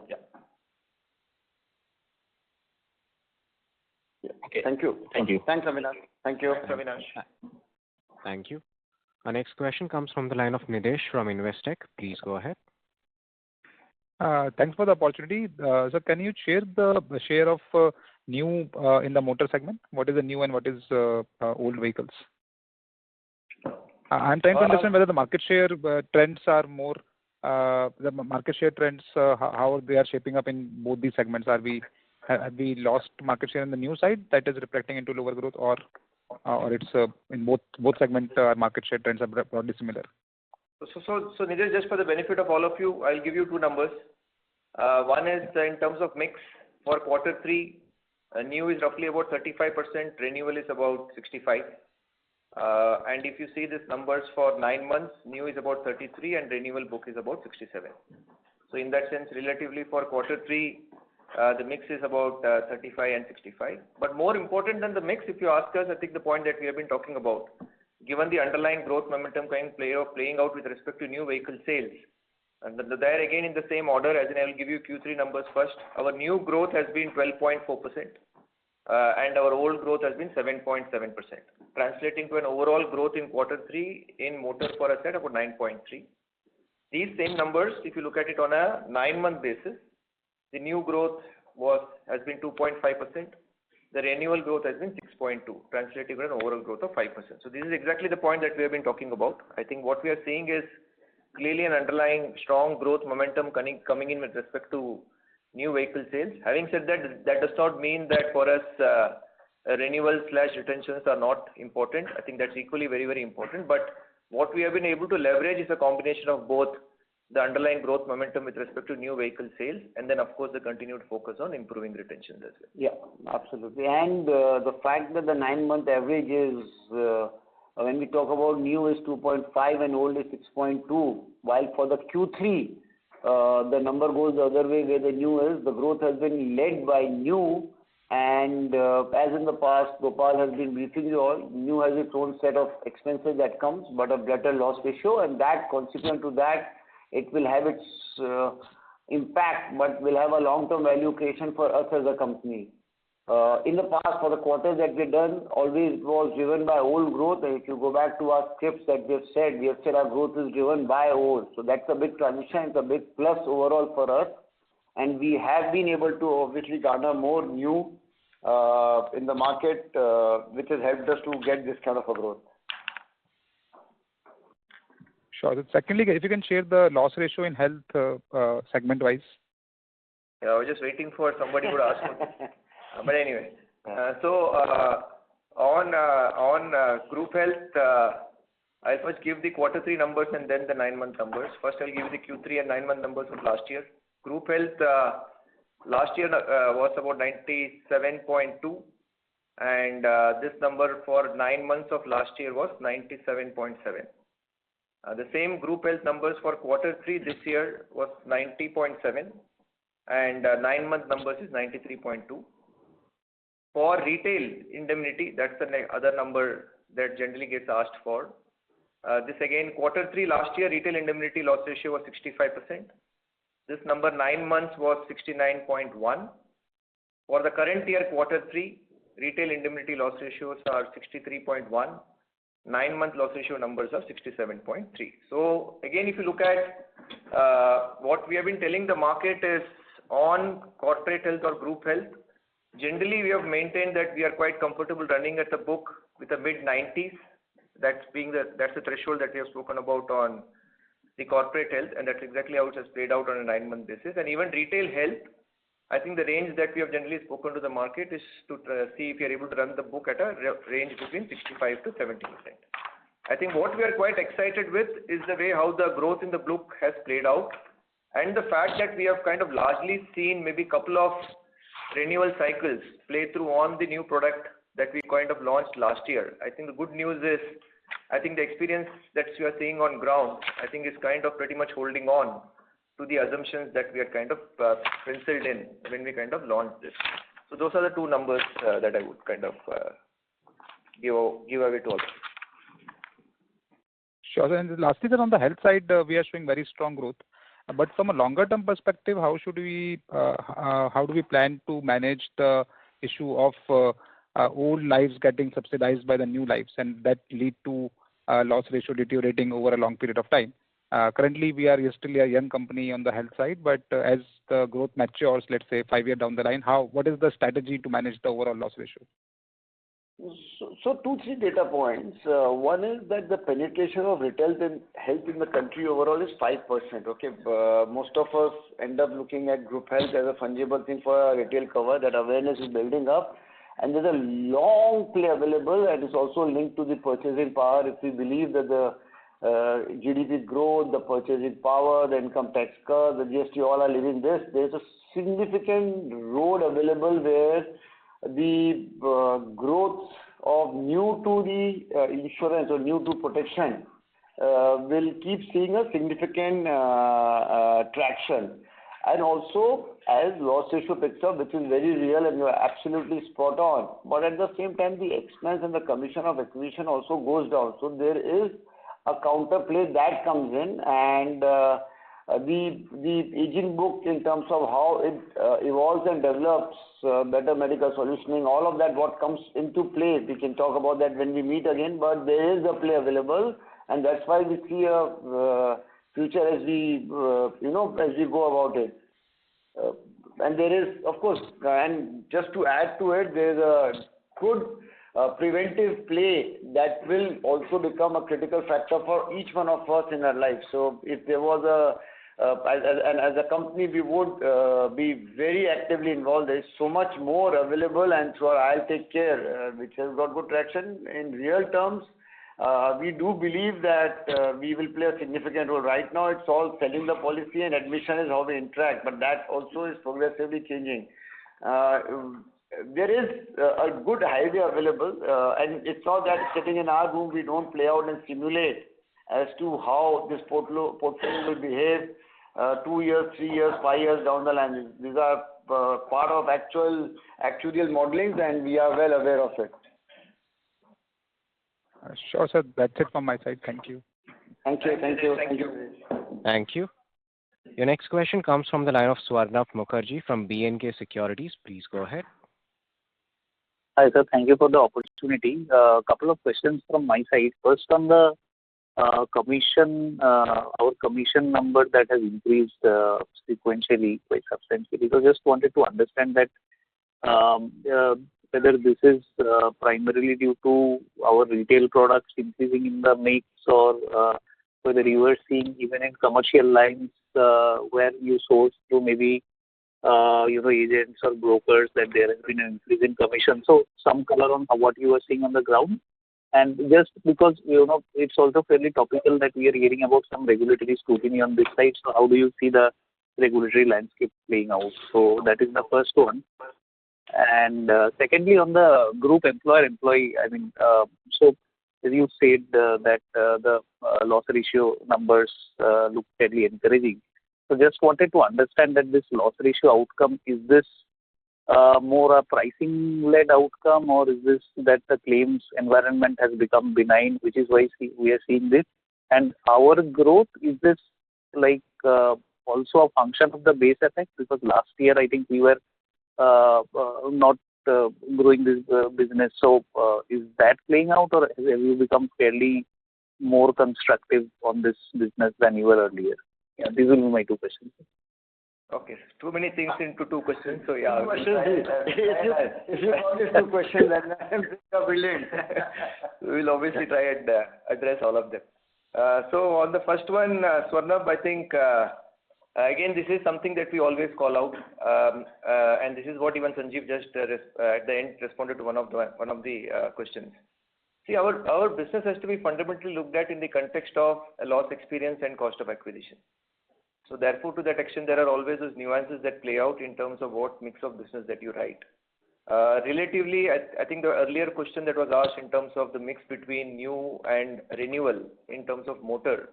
Speaker 7: Okay.
Speaker 2: Thank you.
Speaker 7: Thank you.
Speaker 2: Thanks, Avinash. Thank you.
Speaker 3: Thanks, Avinash.
Speaker 1: Thank you. Our next question comes from the line of Nidesh from Investec. Please go ahead.
Speaker 8: Thanks for the opportunity. So can you share the share of new in the motor segment? What is the new and what is old vehicles? I'm trying to understand whether the market share trends are more, the market share trends, how they are shaping up in both these segments. Have we lost market share in the new side that is reflecting into lower growth, or it's in both segment market share trends are broadly similar?
Speaker 3: So Nidesh, just for the benefit of all of you, I'll give you 2 numbers. One is in terms of mix for quarter 3, new is roughly about 35%, renewal is about 65%. And if you see these numbers for 9 months, new is about 33% and renewal book is about 67%. So in that sense, relatively for quarter 3, the mix is about 35 and 65. But more important than the mix, if you ask us, I think the point that we have been talking about, given the underlying growth momentum playing out with respect to new vehicle sales, and there again in the same order, as in I will give you Q3 numbers first, our new growth has been 12.4%. And our old growth has been 7.7%, translating to an overall growth in quarter 3 in motor for us at about 9.3%. These same numbers, if you look at it on a 9-month basis, the new growth has been 2.5%. The renewal growth has been 6.2%, translating to an overall growth of 5%. So this is exactly the point that we have been talking about. I think what we are seeing is clearly an underlying strong growth momentum coming in with respect to new vehicle sales. Having said that, that does not mean that for us renewal/retentions are not important. I think that's equally very, very important. But what we have been able to leverage is a combination of both the underlying growth momentum with respect to new vehicle sales, and then of course the continued focus on improving retentions as well.
Speaker 2: Yeah, absolutely. And the fact that the 9-month average is, when we talk about new is 2.5 and old is 6.2, while for the Q3, the number goes the other way where the new is. The growth has been led by new, and as in the past, Gopal has been briefing you all, new has its own set of expenses that comes, but a better loss ratio, and that consequent to that, it will have its impact, but will have a long-term value creation for us as a company. In the past, for the quarters that we've done, always was driven by old growth. And if you go back to our scripts that we have said our growth is driven by old. So that's a big transition. It's a big plus overall for us. And we have been able to obviously garner more new in the market, which has helped us to get this kind of a growth.
Speaker 8: Sure. Secondly, if you can share the loss ratio in health segment-wise.
Speaker 3: Yeah, I was just waiting for somebody would ask me. But anyway, on group health, I'll first give the quarter 3 numbers and then the 9-month numbers. First, I'll give you the Q3 and 9-month numbers of last year. Group health last year was about 97.2, and this number for 9 months of last year was 97.7. The same group health numbers for quarter 3 this year was 90.7, and 9-month numbers is 93.2. For retail indemnity, that's the other number that generally gets asked for. This again, quarter 3 last year, retail indemnity loss ratio was 65%. This number 9 months was 69.1. For the current year, quarter 3, retail indemnity loss ratios are 63.1. 9-month loss ratio numbers are 67.3. So again, if you look at what we have been telling the market is on corporate health or group health, generally we have maintained that we are quite comfortable running at the book with a mid-90s. That's the threshold that we have spoken about on the corporate health, and that's exactly how it has played out on a 9-month basis. And even retail health, I think the range that we have generally spoken to the market is to see if you are able to run the book at a range between 65 to 70%. I think what we are quite excited with is the way how the growth in the book has played out, and the fact that we have kind of largely seen maybe a couple of renewal cycles play through on the new product that we kind of launched last year. I think the good news is, I think the experience that you are seeing on ground, I think is kind of pretty much holding on to the assumptions that we had kind of penciled in when we kind of launched this. So those are the 2 numbers that I would kind of give away to all.
Speaker 8: Sure. And lastly, sir, on the health side, we are showing very strong growth. But from a longer term perspective, how do we plan to manage the issue of old lives getting subsidized by the new lives, and that lead to loss ratio deteriorating over a long period of time? Currently, we are still a young company on the health side, but as the growth matures, let's say 5 years down the line, what is the strategy to manage the overall loss ratio?
Speaker 2: So 2-3 data points. One is that the penetration of retail health in the country overall is 5%. Okay, most of us end up looking at group health as a fungible thing for a retail cover. That awareness is building up, and there's a long play available, and it's also linked to the purchasing power. If we believe that the GDP growth, the purchasing power, the income tax curve, the GST, all are living this, there's a significant road available where the growth of new to the insurance or new to protection will keep seeing a significant traction. And also, as loss ratio picks up, which is very real and you are absolutely spot on, but at the same time, the expense and the commission of acquisition also goes down. So there is a counterplay that comes in, and the aging book in terms of how it evolves and develops, better medical solutioning, all of that what comes into play. We can talk about that when we meet again, but there is a play available, and that's why we see a future as we as we go about it. And there is, of course, and just to add to it, there is a good preventive play that will also become a critical factor for each one of us in our life. So if there was as a company, we would be very actively involved. There is so much more available, and through our I'll Take Care, which has got good traction in real terms. We do believe that we will play a significant role. Right now, it's all selling the policy, and admission is how we interact, but that also is progressively changing. There is a good idea available, and it's not that sitting in our room we don't play out and simulate as to how this portfolio will behave 2 years, 3 years, 5 years down the line. These are part of actual actuarial modelings, and we are well aware of it.
Speaker 8: Sure, sir. That's it from my side. Thank you.
Speaker 2: Thank you. Thank you. Thank you.
Speaker 1: Thank you. Your next question comes from the line of Swarnabh Mukherjee from B&K Securities. Please go ahead.
Speaker 9: Hi, sir. Thank you for the opportunity. A couple of questions from my side. First, on the commission, our commission number that has increased sequentially quite substantially. So just wanted to understand that whether this is primarily due to our retail products increasing in the mix, or whether you are seeing even in commercial lines where you source through maybe agents or brokers that there has been an increase in commission. So some color on what you are seeing on the ground. And just because, it's also fairly topical that we are hearing about some regulatory scrutiny on this side. So how do you see the regulatory landscape playing out? So that is the first one. And secondly, on the group employer-employee, so as you said that the loss ratio numbers look fairly encouraging. So just wanted to understand that this loss ratio outcome, is this more a pricing-led outcome, or is this that the claims environment has become benign, which is why we are seeing this? And our growth, is this also a function of the base effect? Because last year, I think we were not growing this business. So is that playing out, or have you become fairly more constructive on this business than you were earlier? Yeah, these will be my two questions.
Speaker 3: Okay. Too many things into two questions. So yeah.
Speaker 2: Two questions. If you call these two questions, then I'm brilliant.
Speaker 3: We will obviously try and address all of them. So on the first one, Swarnabh, I think again, this is something that we always call out, and this is what even Sanjeev just at the end responded to one of the questions. See, our business has to be fundamentally looked at in the context of a loss experience and cost of acquisition. So therefore, to that extent, there are always those nuances that play out in terms of what mix of business that you write. Relatively, I think the earlier question that was asked in terms of the mix between new and renewal in terms of motor,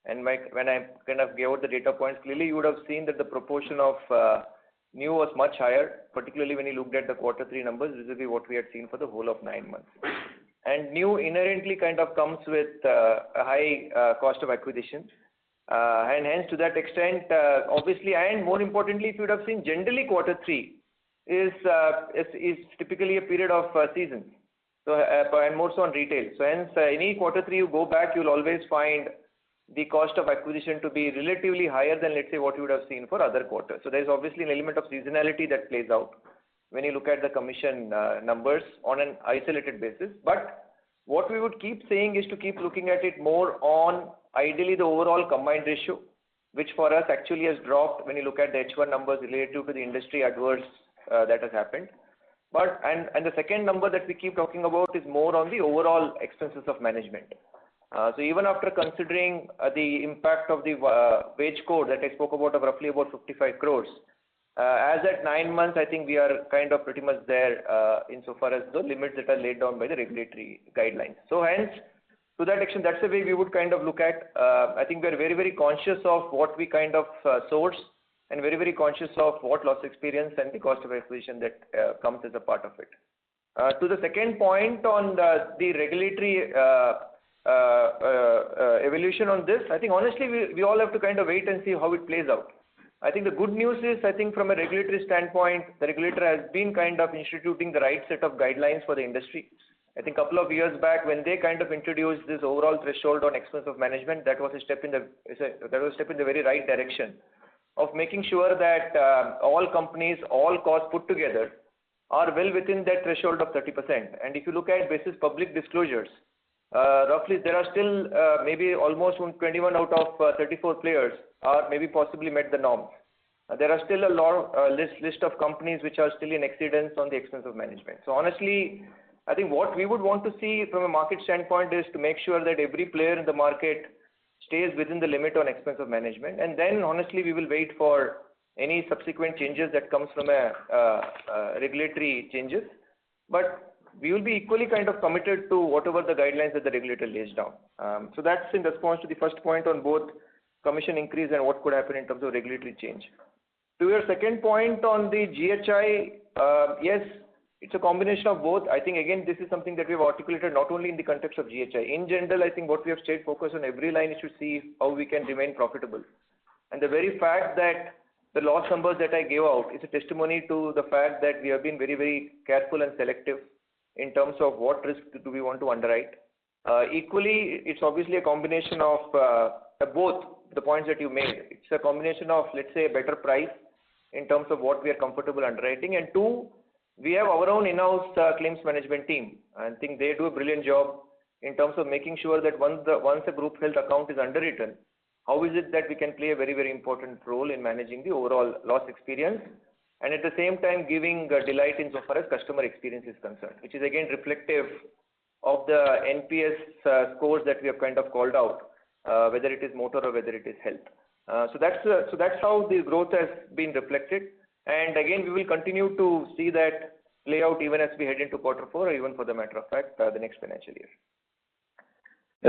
Speaker 3: and when I kind of gave out the data points, clearly you would have seen that the proportion of new was much higher, particularly when you looked at the Q3 numbers vis-a-vis what we had seen for the whole of 9 months. And new inherently kind of comes with a high cost of acquisition. And hence, to that extent, obviously, and more importantly, if you would have seen, generally Q3 is typically a period of seasons. So, and more so on retail. So hence, any Q3 you go back, you'll always find the cost of acquisition to be relatively higher than, let's say, what you would have seen for other quarters. So there's obviously an element of seasonality that plays out when you look at the commission numbers on an isolated basis. But what we would keep saying is to keep looking at it more on ideally the overall combined ratio, which for us actually has dropped when you look at the H1 numbers relative to the industry adverse that has happened. But and the second number that we keep talking about is more on the overall expenses of management. So even after considering the impact of the wage code that I spoke about of roughly about 55 crores, as at 9 months, I think we are kind of pretty much there insofar as the limits that are laid down by the regulatory guidelines. So hence, to that extent, that's the way we would kind of look at. I think we are very, very conscious of what we kind of source and very, very conscious of what loss experience and the cost of acquisition that comes as a part of it. To the second point on the regulatory evolution on this, I think honestly we all have to kind of wait and see how it plays out. I think the good news is, I think from a regulatory standpoint, the regulator has been kind of instituting the right set of guidelines for the industry. I think a couple of years back when they kind of introduced this overall threshold on expense of management, that was a step in the very right direction of making sure that all companies, all costs put together are well within that threshold of 30%. And if you look at basis public disclosures, roughly there are still maybe almost 21 out of 34 players are maybe possibly met the norms. There are still a lot list of companies which are still in exceedance on the expense of management. So honestly, I think what we would want to see from a market standpoint is to make sure that every player in the market stays within the limit on expense of management, and then honestly we will wait for any subsequent changes that comes from a regulatory changes. But we will be equally kind of committed to whatever the guidelines that the regulator lays down. So that's in response to the first point on both commission increase and what could happen in terms of regulatory change. To your second point on the GHI, yes, it's a combination of both. I think again this is something that we have articulated not only in the context of GHI. In general, I think what we have stayed focused on every line is to see how we can remain profitable. And the very fact that the loss numbers that I gave out is a testimony to the fact that we have been very, very careful and selective in terms of what risk do we want to underwrite. Equally, it's obviously a combination of both the points that you made. It's a combination of, let's say, a better price in terms of what we are comfortable underwriting, and two, we have our own in-house claims management team. I think they do a brilliant job in terms of making sure that once a group health account is underwritten, how is it that we can play a very, very important role in managing the overall loss experience, and at the same time giving delight insofar as customer experience is concerned, which is again reflective of the NPS scores that we have kind of called out, whether it is motor or whether it is health. So that's how the growth has been reflected. And again, we will continue to see that play out even as we head into quarter 4, or even for the matter of fact, the next financial year.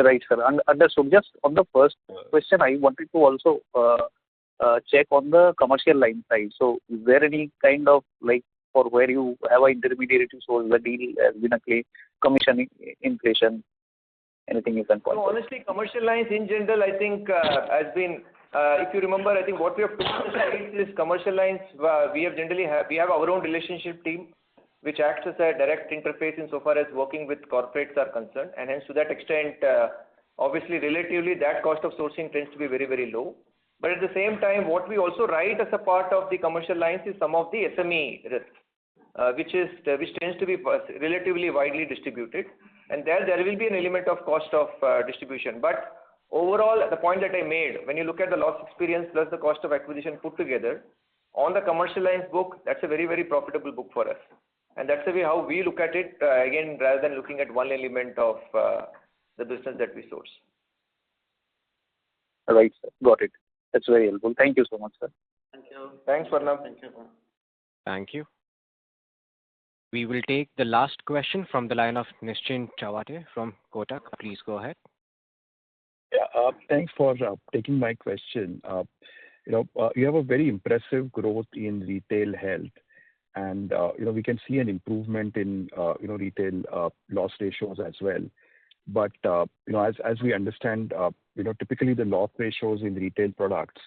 Speaker 9: Right, sir. Understood. Just on the first question, I wanted to also check on the commercial line side. So is there any kind of like for where you have an intermediary to source the deal has been a claim commission inflation? Anything you can point out?
Speaker 3: So honestly, commercial lines in general, I think has been, if you remember, I think what we have told the slides is commercial lines, we have our own relationship team, which acts as a direct interface insofar as working with corporates are concerned. And hence to that extent, obviously relatively that cost of sourcing tends to be very, very low. But at the same time, what we also write as a part of the commercial lines is some of the SME risks, which tends to be relatively widely distributed. And there will be an element of cost of distribution. But overall, the point that I made, when you look at the loss experience plus the cost of acquisition put together, on the commercial lines book, that's a very, very profitable book for us. And that's the way how we look at it, again, rather than looking at one element of the business that we source.
Speaker 9: Right, sir. Got it. That's very helpful. Thank you so much, sir.
Speaker 3: Thank you. Thanks, Varnam. Thank you.
Speaker 1: Thank you. We will take the last question from the line of Nischint Chawathe from Kotak. Please go ahead.
Speaker 10: Yeah, thanks for taking my question. You have a very impressive growth in retail health, and we can see an improvement in retail loss ratios as well. But as we understand, typically the loss ratios in retail products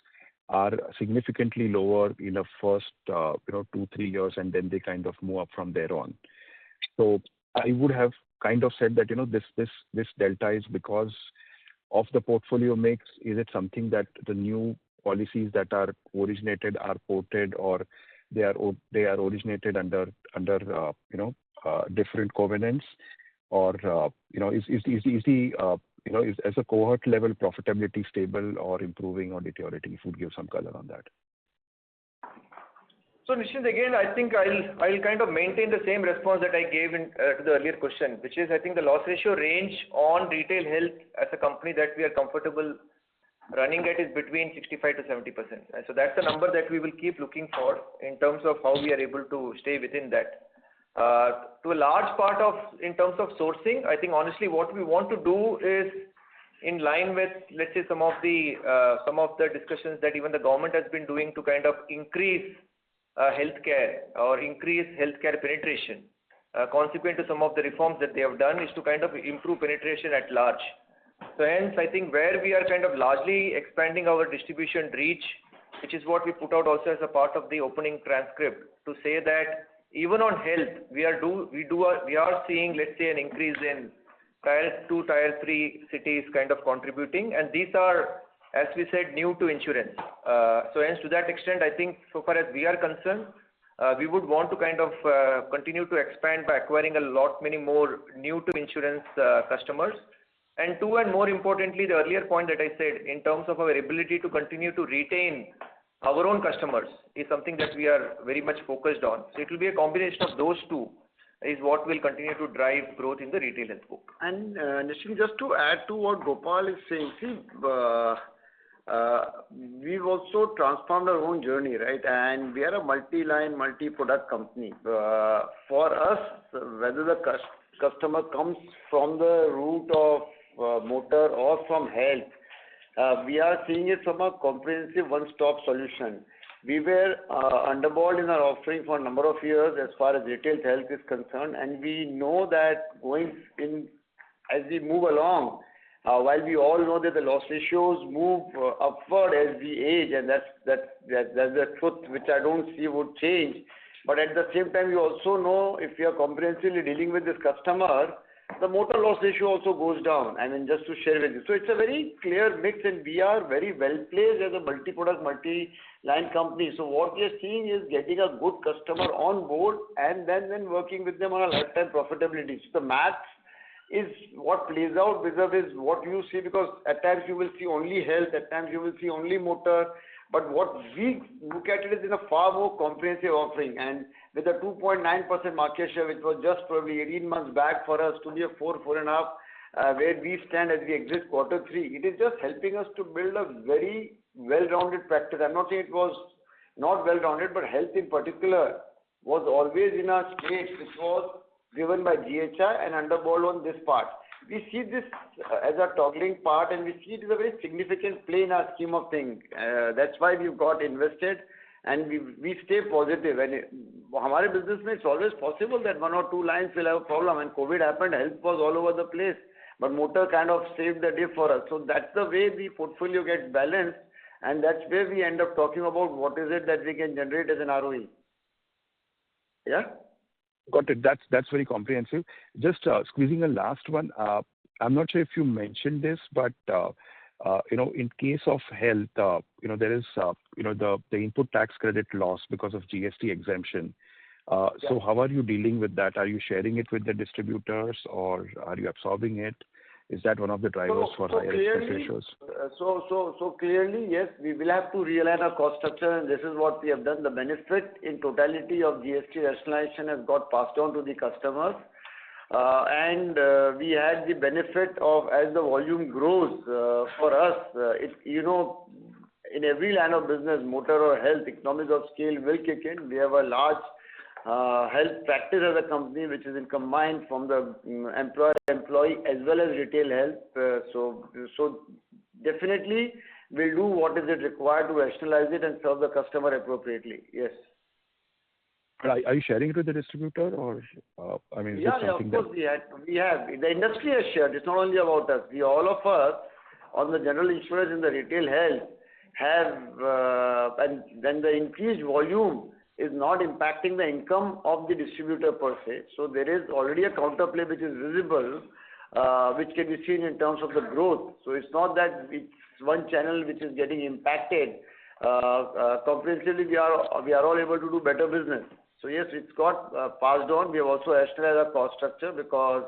Speaker 10: are significantly lower in the first 2-3 years, and then they kind of move up from there on. So I would have kind of said that this delta is because of the portfolio mix. Is it something that the new policies that are originated are ported, or they are originated under different covenants, or is as a cohort level profitability stable or improving or deteriorating? If you would give some color on that.
Speaker 3: So Nischint, again, I think I'll kind of maintain the same response that I gave to the earlier question, which is I think the loss ratio range on retail health as a company that we are comfortable running at is between 65 to 70%. And so that's the number that we will keep looking for in terms of how we are able to stay within that. To a large part in terms of sourcing, I think honestly what we want to do is in line with, let's say, some of the discussions that even the government has been doing to kind of increase healthcare or increase healthcare penetration. Consequent to some of the reforms that they have done is to kind of improve penetration at large. So hence, I think where we are kind of largely expanding our distribution reach, which is what we put out also as a part of the opening transcript, to say that even on health, we are seeing, let's say, an increase in Tier 2, Tier 3 cities kind of contributing, and these are, as we said, new to insurance. So hence, to that extent, I think so far as we are concerned, we would want to kind of continue to expand by acquiring a lot many more new to insurance customers. And two, and more importantly, the earlier point that I said in terms of our ability to continue to retain our own customers is something that we are very much focused on. So it will be a combination of those two is what will continue to drive growth in the retail health book.
Speaker 2: And Nischint, just to add to what Gopal is saying, see, we've also transformed our own journey, right? And we are a multi-line, multi-product company. For us, whether the customer comes from the route of motor or from health, we are seeing it from a comprehensive one-stop solution. We were underballed in our offering for a number of years as far as retail health is concerned, and we know that going in as we move along, while we all know that the loss ratios move upward as we age, and that's the truth which I don't see would change. But at the same time, we also know if we are comprehensively dealing with this customer, the motor loss ratio also goes down. I mean, just to share with you. So it's a very clear mix, and we are very well placed as a multi-product, multi-line company. So what we are seeing is getting a good customer on board and then working with them on a lifetime profitability. So the maths is what plays out vis-a-vis what you see, because at times you will see only health, at times you will see only motor. But what we look at it is in a far more comprehensive offering, and with a 2.9% market share, which was just probably 18 months back for us to be a 4.5, where we stand as we exit quarter 3, it is just helping us to build a very well-rounded practice. I'm not saying it was not well-rounded, but health in particular was always in a state which was driven by GHI and underballed on this part. We see this as a toggling part, and we see it as a very significant play in our scheme of things. That's why we've got invested, and we stay positive. And our business, it's always possible that 1 or 2 lines will have a problem. When COVID happened, health was all over the place, but motor kind of saved the day for us. So that's the way the portfolio gets balanced, and that's where we end up talking about what is it that we can generate as an ROE. Yeah?
Speaker 10: Got it. That's very comprehensive. Just squeezing a last one. I'm not sure if you mentioned this, but in case of health, there is the input tax credit loss because of GST exemption. So how are you dealing with that? Are you sharing it with the distributors, or are you absorbing it? Is that one of the drivers for higher expense ratios?
Speaker 2: So clearly, yes, we will have to realign our cost structure, and this is what we have done. The benefit in totality of GST rationalization has got passed on to the customers. And we had the benefit of, as the volume grows for us, in every line of business, motor or health, economies of scale will kick in. We have a large health practice as a company, which is in combined from the employee as well as retail health. So definitely we'll do what is it required to rationalize it and serve the customer appropriately. Yes.
Speaker 10: Are you sharing it with the distributor, or is it something
Speaker 2: of course we have. The industry has shared. It's not only about us. All of us on the general insurance in the retail health have, and then the increased volume is not impacting the income of the distributor per se. So there is already a counterplay which is visible, which can be seen in terms of the growth. So it's not that it's one channel which is getting impacted. Comprehensively, we are all able to do better business. So yes, it's got passed on. We have also rationalized our cost structure because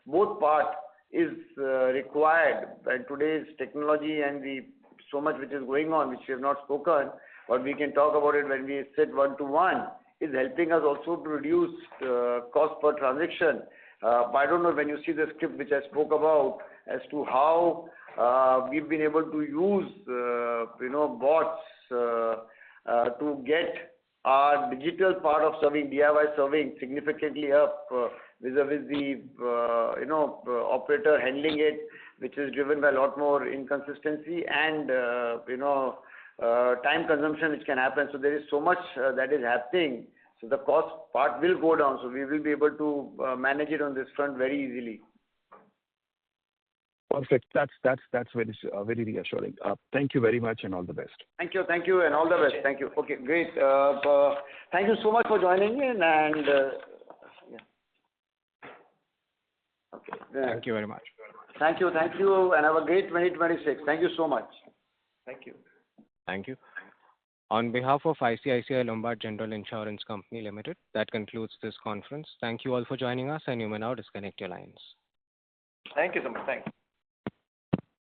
Speaker 2: both part is required. And today's technology and so much which is going on, which we have not spoken, but we can talk about it when we sit one-to-one, is helping us also to reduce cost per transaction. I don't know when you see the script which I spoke about as to how we've been able to use bots to get our digital part of serving, DIY serving, significantly up vis-a-vis the operator handling it, which is driven by a lot more inconsistency and time consumption which can happen. So there is so much that is happening. So the cost part will go down. So we will be able to manage it on this front very easily.
Speaker 10: Perfect. That's very reassuring. Thank you very much, and all the best.
Speaker 2: Thank you, and all the best. Thank you. Okay, great. Thank you so much for joining in, and okay.
Speaker 1: Thank you very much.
Speaker 2: Thank you, and have a great 2026. Thank you so much.
Speaker 3: Thank you.
Speaker 1: Thank you. On behalf of ICICI Lombard General Insurance Company Limited, that concludes this conference. Thank you all for joining us, and you may now disconnect your lines.
Speaker 3: Thank you so much. Thanks.